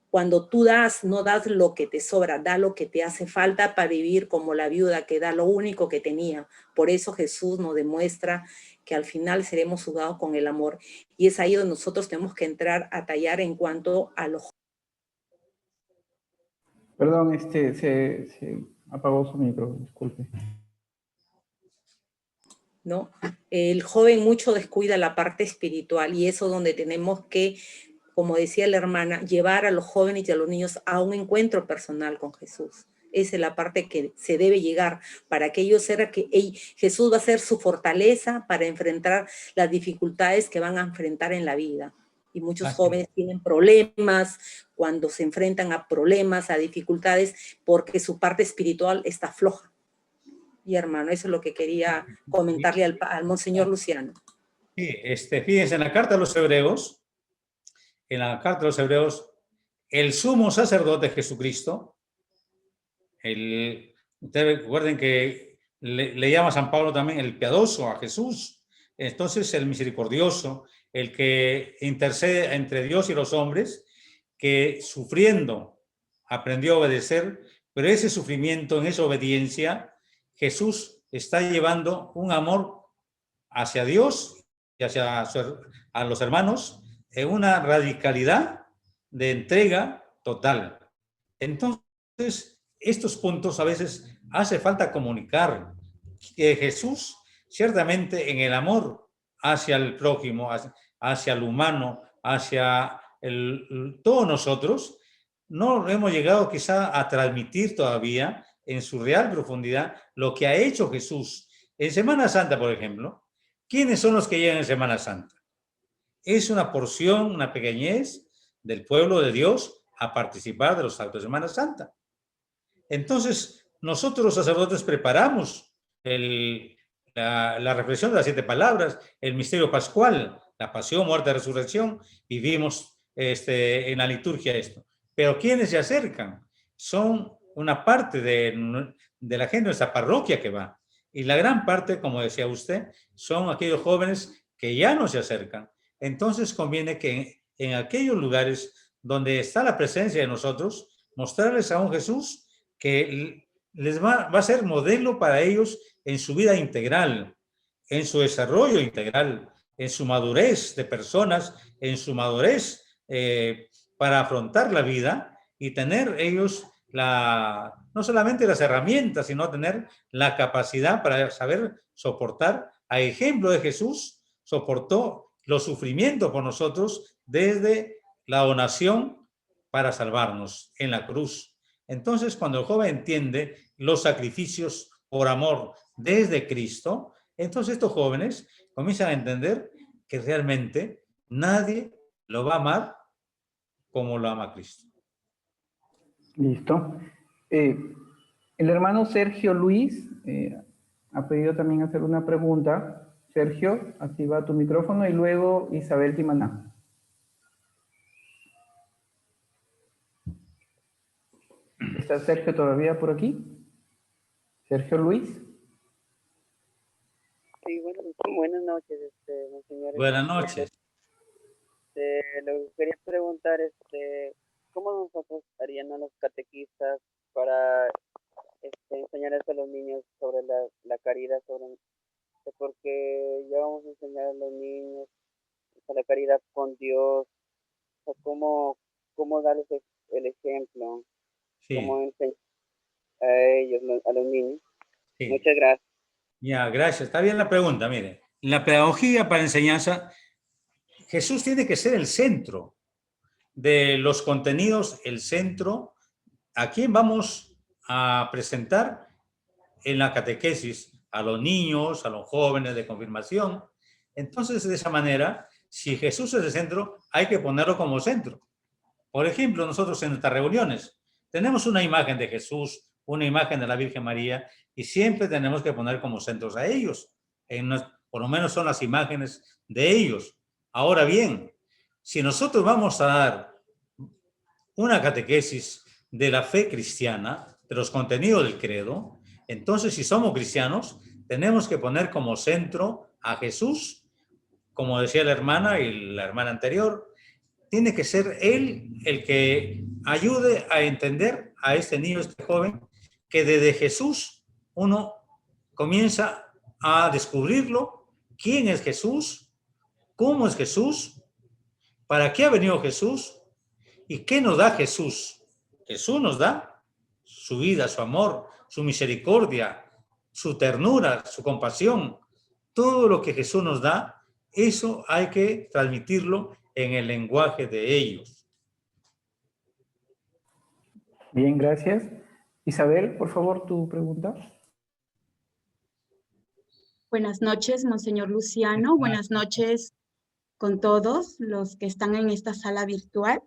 cuando tú das, no das lo que te sobra, da lo que te hace falta para vivir, como la viuda que da lo único que tenía. Por eso Jesús nos demuestra que al final seremos jugados con el amor. Y es ahí donde nosotros tenemos que entrar a tallar en cuanto a los... Perdón, se apagó su micro, disculpe. ¿No? El joven mucho descuida la parte espiritual y eso es donde tenemos que, como decía la hermana, llevar a los jóvenes y a los niños a un encuentro personal con Jesús. Esa es la parte que se debe llegar para que ellos sepan que Jesús va a ser su fortaleza para enfrentar las dificultades que van a enfrentar en la vida. Y muchos jóvenes tienen problemas cuando se enfrentan a problemas, a dificultades, porque su parte espiritual está floja. Y hermano, eso es lo que quería comentarle al Monseñor Luciano. Sí, fíjense, en la carta a los Hebreos, el sumo sacerdote Jesucristo, ustedes recuerden que le llama a San Pablo también el piadoso a Jesús. Entonces, el misericordioso, el que intercede entre Dios y los hombres, que sufriendo aprendió a obedecer, pero ese sufrimiento, en esa obediencia, Jesús está llevando un amor hacia Dios y a los hermanos en una radicalidad de entrega total. Entonces, estos puntos a veces hace falta comunicar que Jesús, ciertamente en el amor hacia el prójimo, hacia el humano, hacia todos nosotros, no hemos llegado quizá a transmitir todavía en su real profundidad lo que ha hecho Jesús. En Semana Santa, por ejemplo, ¿quiénes son los que llegan en Semana Santa? Es una porción, una pequeñez del pueblo de Dios a participar de los actos de Semana Santa. Entonces, nosotros los sacerdotes preparamos la reflexión de las 7 palabras, el misterio pascual, la pasión, muerte, resurrección, vivimos en la liturgia esto. Pero ¿quiénes se acercan? Son una parte de la gente de nuestra parroquia que va. Y la gran parte, como decía usted, son aquellos jóvenes que ya no se acercan. Entonces conviene que en aquellos lugares donde está la presencia de nosotros, mostrarles a un Jesús que les va a ser modelo para ellos en su vida integral, en su desarrollo integral, en su madurez de personas, en su madurez para afrontar la vida y tener ellos no solamente las herramientas, sino tener la capacidad para saber soportar. A ejemplo de Jesús, soportó los sufrimientos por nosotros desde la donación para salvarnos en la cruz. Entonces, cuando el joven entiende los sacrificios por amor desde Cristo, entonces estos jóvenes comienzan a entender que realmente nadie lo va a amar como lo ama Cristo. Listo. El hermano Sergio Luis ha pedido también hacer una pregunta. Sergio, activa tu micrófono y luego Isabel Timaná. ¿Está Sergio todavía por aquí? Sergio Luis. Sí, buenas noches, monseñor. Buenas noches. Lo que quería preguntar, ¿cómo nosotros haríamos los catequistas para enseñarles a los niños sobre la caridad, porque ya vamos a enseñar a los niños la caridad con Dios, o cómo darles el ejemplo, Sí. cómo enseñar a ellos, a los niños? Sí. Muchas gracias. Ya, gracias. Está bien la pregunta, mire. La pedagogía para enseñanza, Jesús tiene que ser el centro de los contenidos, el centro a quién vamos a presentar en la catequesis, a los niños, a los jóvenes de confirmación. Entonces, de esa manera, si Jesús es el centro, hay que ponerlo como centro. Por ejemplo, nosotros en nuestras reuniones tenemos una imagen de Jesús, una imagen de la Virgen María, y siempre tenemos que poner como centros a ellos. Por lo menos son las imágenes de ellos. Ahora bien, si nosotros vamos a dar una catequesis de la fe cristiana, de los contenidos del credo, entonces si somos cristianos, tenemos que poner como centro a Jesús, como decía la hermana y la hermana anterior, tiene que ser él el que ayude a entender a este niño, este joven, que desde Jesús uno comienza a descubrirlo, quién es Jesús, cómo es Jesús, para qué ha venido Jesús y qué nos da Jesús. Jesús nos da su vida, su amor, su misericordia, su ternura, su compasión. Todo lo que Jesús nos da, eso hay que transmitirlo en el lenguaje de ellos. Bien, gracias. Isabel, por favor, tu pregunta. Buenas noches, Monseñor Luciano. Buenas noches con todos los que están en esta sala virtual.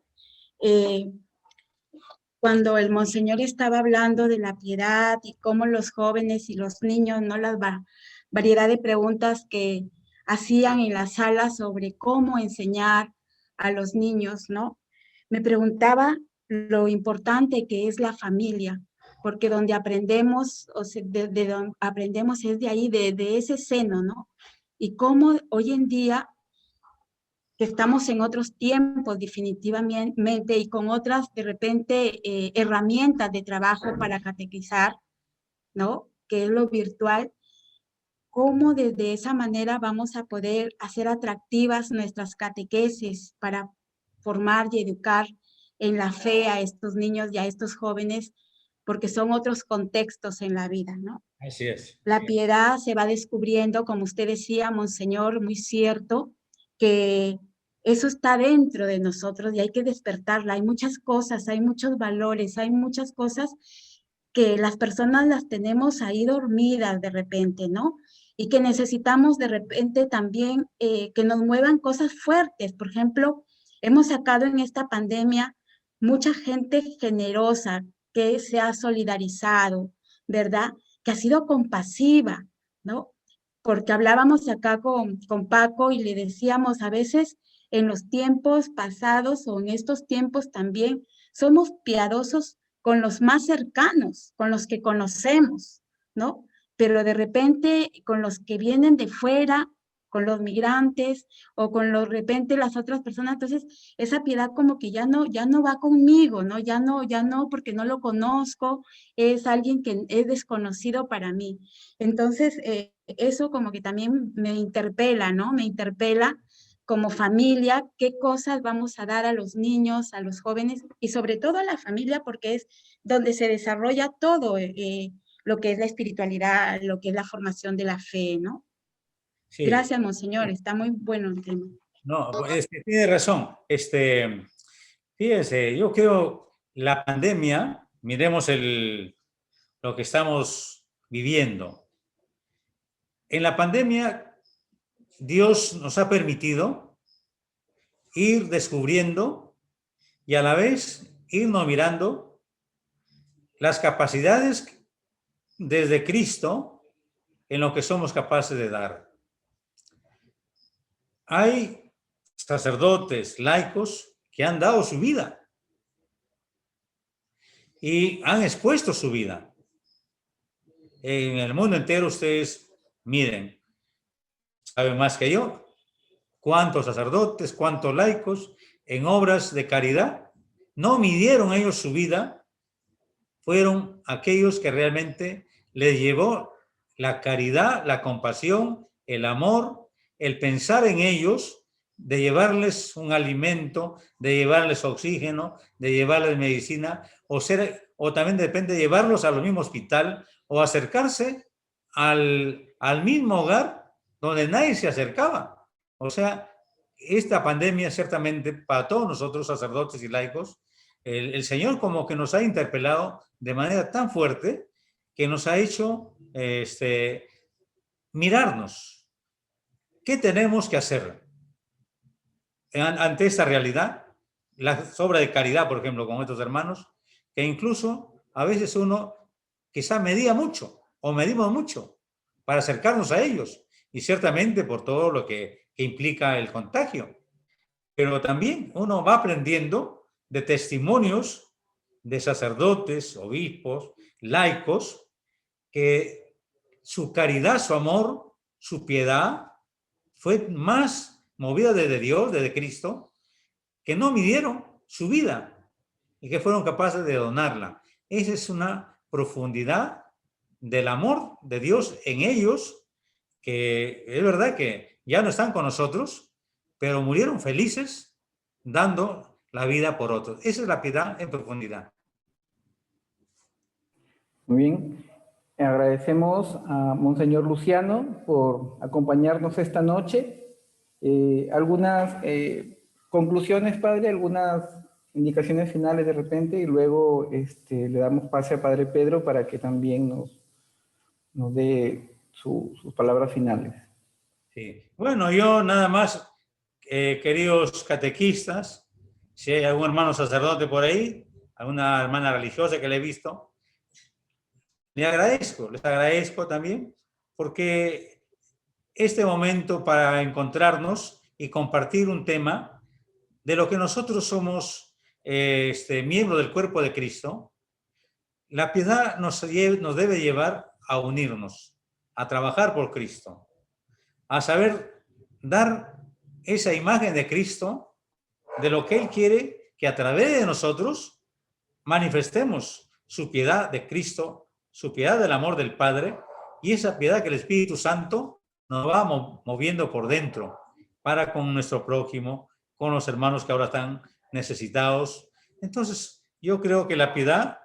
Cuando el Monseñor estaba hablando de la piedad y cómo los jóvenes y los niños, ¿no? La variedad de preguntas que hacían en la sala sobre cómo enseñar a los niños, ¿no? Me preguntaba lo importante que es la familia, porque donde aprendemos, o sea, de donde aprendemos es de ahí, de ese seno, ¿no? Y cómo hoy en día, que estamos en otros tiempos definitivamente y con otras, de repente, herramientas de trabajo para catequizar, ¿no? Que es lo virtual, cómo desde esa manera vamos a poder hacer atractivas nuestras catequesis para formar y educar en la fe a estos niños y a estos jóvenes, porque son otros contextos en la vida, ¿no? Así es. La piedad se va descubriendo, como usted decía, Monseñor, muy cierto, que eso está dentro de nosotros y hay que despertarla. Hay muchas cosas, hay muchos valores, hay muchas cosas que las personas las tenemos ahí dormidas de repente, ¿no? Y que necesitamos de repente también que nos muevan cosas fuertes. Por ejemplo, hemos sacado en esta pandemia mucha gente generosa que se ha solidarizado, ¿verdad? Que ha sido compasiva, ¿no? Porque hablábamos acá con Paco y le decíamos a veces en los tiempos pasados o en estos tiempos también somos piadosos con los más cercanos, con los que conocemos, ¿no? Pero de repente con los que vienen de fuera, con los migrantes o con los, de repente las otras personas, entonces esa piedad como que ya no va conmigo, ¿no? Ya no, porque no lo conozco, es alguien que es desconocido para mí. Entonces, eso como que también me interpela, ¿no? Me interpela como familia, qué cosas vamos a dar a los niños, a los jóvenes y sobre todo a la familia, porque es donde se desarrolla todo lo que es la espiritualidad, lo que es la formación de la fe, ¿no? Sí. Gracias, Monseñor, está muy bueno el tema. No, tiene razón. Fíjense, yo creo la pandemia, miremos lo que estamos viviendo. En la pandemia Dios nos ha permitido ir descubriendo y a la vez irnos mirando las capacidades desde Cristo en lo que somos capaces de dar. Hay sacerdotes, laicos, que han dado su vida y han expuesto su vida. En el mundo entero ustedes miren, saben más que yo, cuántos sacerdotes, cuántos laicos en obras de caridad no midieron ellos su vida, fueron aquellos que realmente les llevó la caridad, la compasión, el amor, el pensar en ellos, de llevarles un alimento, de llevarles oxígeno, de llevarles medicina, o también depende de llevarlos al mismo hospital o acercarse al mismo hogar donde nadie se acercaba. O sea, esta pandemia ciertamente para todos nosotros, sacerdotes y laicos, el Señor como que nos ha interpelado de manera tan fuerte que nos ha hecho mirarnos. ¿Qué tenemos que hacer ante esta realidad? La obra de caridad, por ejemplo, con estos hermanos, que incluso a veces uno quizá medía mucho o medimos mucho para acercarnos a ellos, y ciertamente por todo lo que implica el contagio. Pero también uno va aprendiendo de testimonios de sacerdotes, obispos, laicos, que su caridad, su amor, su piedad fue más movida desde Dios, desde Cristo, que no midieron su vida y que fueron capaces de donarla. Esa es una profundidad del amor de Dios en ellos, que es verdad que ya no están con nosotros, pero murieron felices dando la vida por otros. Esa es la piedad en profundidad. Muy bien. Agradecemos a Monseñor Luciano por acompañarnos esta noche. Algunas conclusiones, Padre, algunas indicaciones finales de repente, y luego le damos pase a Padre Pedro para que también nos dé sus palabras finales. Sí. Bueno, yo nada más, queridos catequistas, si hay algún hermano sacerdote por ahí, alguna hermana religiosa que le he visto, les agradezco también, porque este momento para encontrarnos y compartir un tema de lo que nosotros somos miembros del cuerpo de Cristo, la piedad nos debe llevar a unirnos, a trabajar por Cristo, a saber dar esa imagen de Cristo, de lo que Él quiere que a través de nosotros manifestemos su piedad de Cristo, su piedad del amor del Padre, y esa piedad que el Espíritu Santo nos va moviendo por dentro para con nuestro prójimo, con los hermanos que ahora están necesitados. Entonces, yo creo que la piedad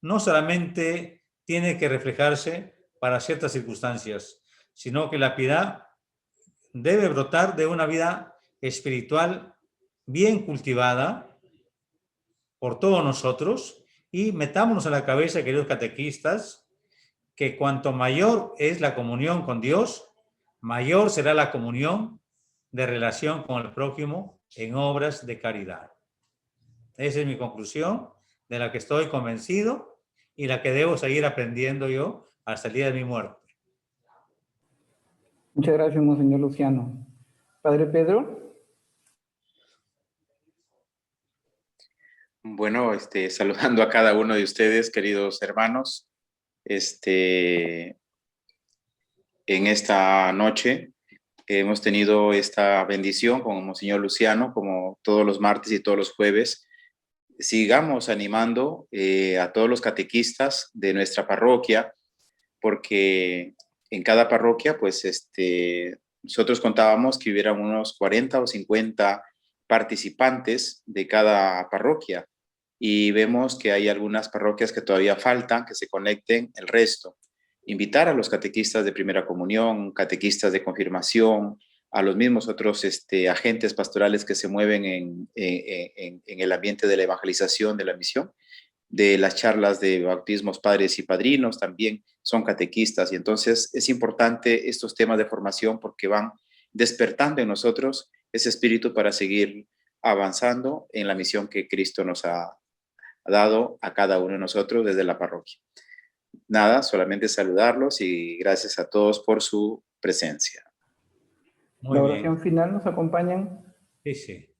no solamente tiene que reflejarse para ciertas circunstancias, sino que la piedad debe brotar de una vida espiritual bien cultivada por todos nosotros, y metámonos en la cabeza, queridos catequistas, que cuanto mayor es la comunión con Dios, mayor será la comunión de relación con el prójimo en obras de caridad. Esa es mi conclusión, de la que estoy convencido y la que debo seguir aprendiendo yo hasta el día de mi muerte. Muchas gracias, Monseñor Luciano. Padre Pedro. Bueno, saludando a cada uno de ustedes, queridos hermanos, en esta noche hemos tenido esta bendición con Monseñor Luciano, como todos los martes y todos los jueves. Sigamos animando a todos los catequistas de nuestra parroquia, porque en cada parroquia, pues, nosotros contábamos que hubieran unos 40 o 50 participantes de cada parroquia, y vemos que hay algunas parroquias que todavía faltan, que se conecten el resto. Invitar a los catequistas de primera comunión, catequistas de confirmación, a los mismos otros agentes pastorales que se mueven en el ambiente de la evangelización, de la misión, de las charlas de bautismos, padres y padrinos, también son catequistas, y entonces es importante estos temas de formación porque van despertando en nosotros ese espíritu para seguir avanzando en la misión que Cristo nos ha dado a cada uno de nosotros desde la parroquia. Nada, solamente saludarlos y gracias a todos por su presencia. La oración final nos acompañan. Sí, sí.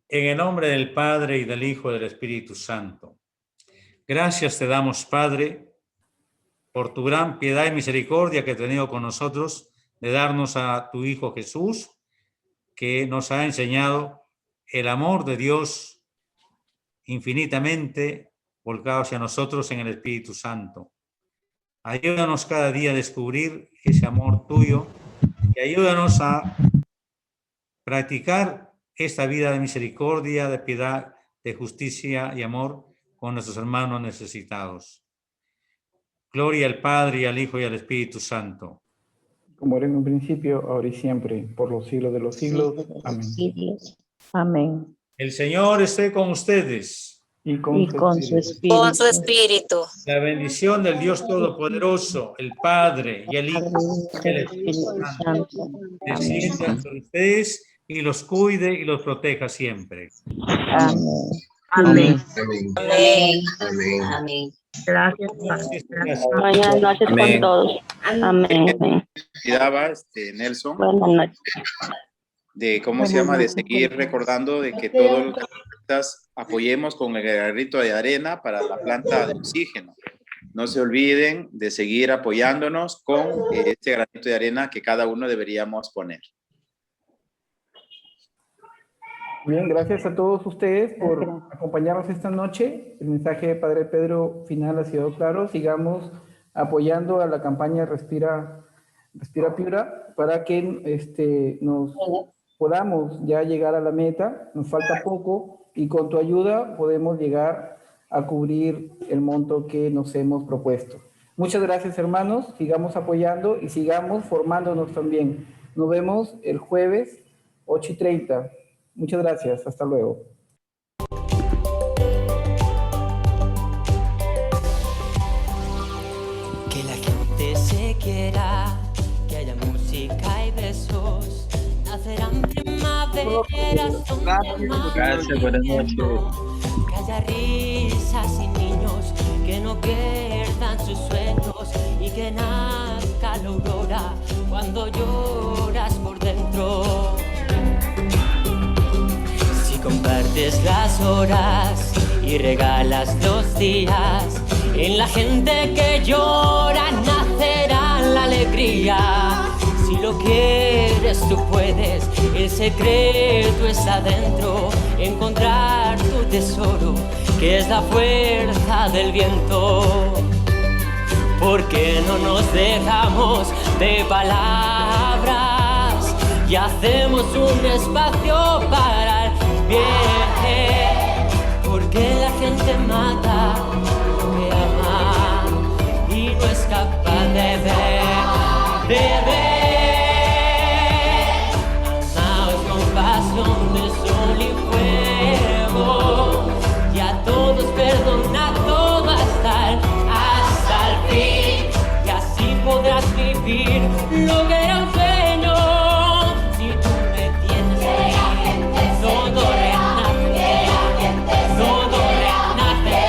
En el nombre del Padre, y del Hijo, y del Espíritu Santo. Gracias te damos, Padre, por tu gran piedad y misericordia que has tenido con nosotros, de darnos a tu Hijo Jesús, que nos ha enseñado el amor de Dios infinitamente volcado hacia nosotros en el Espíritu Santo. Ayúdanos cada día a descubrir ese amor tuyo y ayúdanos a practicar esta vida de misericordia, de piedad, de justicia y amor con nuestros hermanos necesitados. Gloria al Padre, y al Hijo, y al Espíritu Santo. Como era en un principio, ahora y siempre, por los siglos de los siglos. Amén. Amén. El Señor esté con ustedes. Y con su espíritu. Con su espíritu. La bendición del Dios Todopoderoso, el Padre y el Hijo y el Espíritu Santo, descienda sobre ustedes y los cuide y los proteja siempre. Amén. Amén. Amén. Amén. Amén. Gracias. Buenas noches con todos. Amén. Cuidaba, Nelson, Buenas noches. de cómo se llama, de seguir recordando de que todos los catequistas apoyemos con el granito de arena para la planta de oxígeno. No se olviden de seguir apoyándonos con este granito de arena que cada uno deberíamos poner. Bien, gracias a todos ustedes por acompañarnos esta noche. El mensaje de Padre Pedro final ha sido claro. Sigamos apoyando a la campaña Respira Piura para que nos podamos ya llegar a la meta. Nos falta poco y con tu ayuda podemos llegar a cubrir el monto que nos hemos propuesto. Muchas gracias, hermanos. Sigamos apoyando y sigamos formándonos también. Nos vemos el jueves 8:30. Muchas gracias. Hasta luego. Que la gente se quiera, que haya música y besos, nacerán primaveras. Gracias, buenas noches. Que haya risas y niños que no pierdan sus sueños y que nazca la aurora cuando lloras por dentro. Si compartes las horas y regalas los días, en la gente que llora nacerá la alegría. Si lo quieres, tú puedes, el secreto está dentro, encontrar tu tesoro, que es la fuerza del viento. Porque no nos dejamos de palabras y hacemos un espacio para el bien. Porque la gente mata lo que ama y no es capaz de ver. Amaos con pasión de sol y fuego, y a todos perdonad hasta el fin, y así podrás vivir lo que era un sueño. Si tú me tienes ahí, todo renace, todo renace.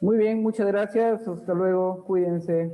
Muy bien, muchas gracias. Hasta luego. Cuídense.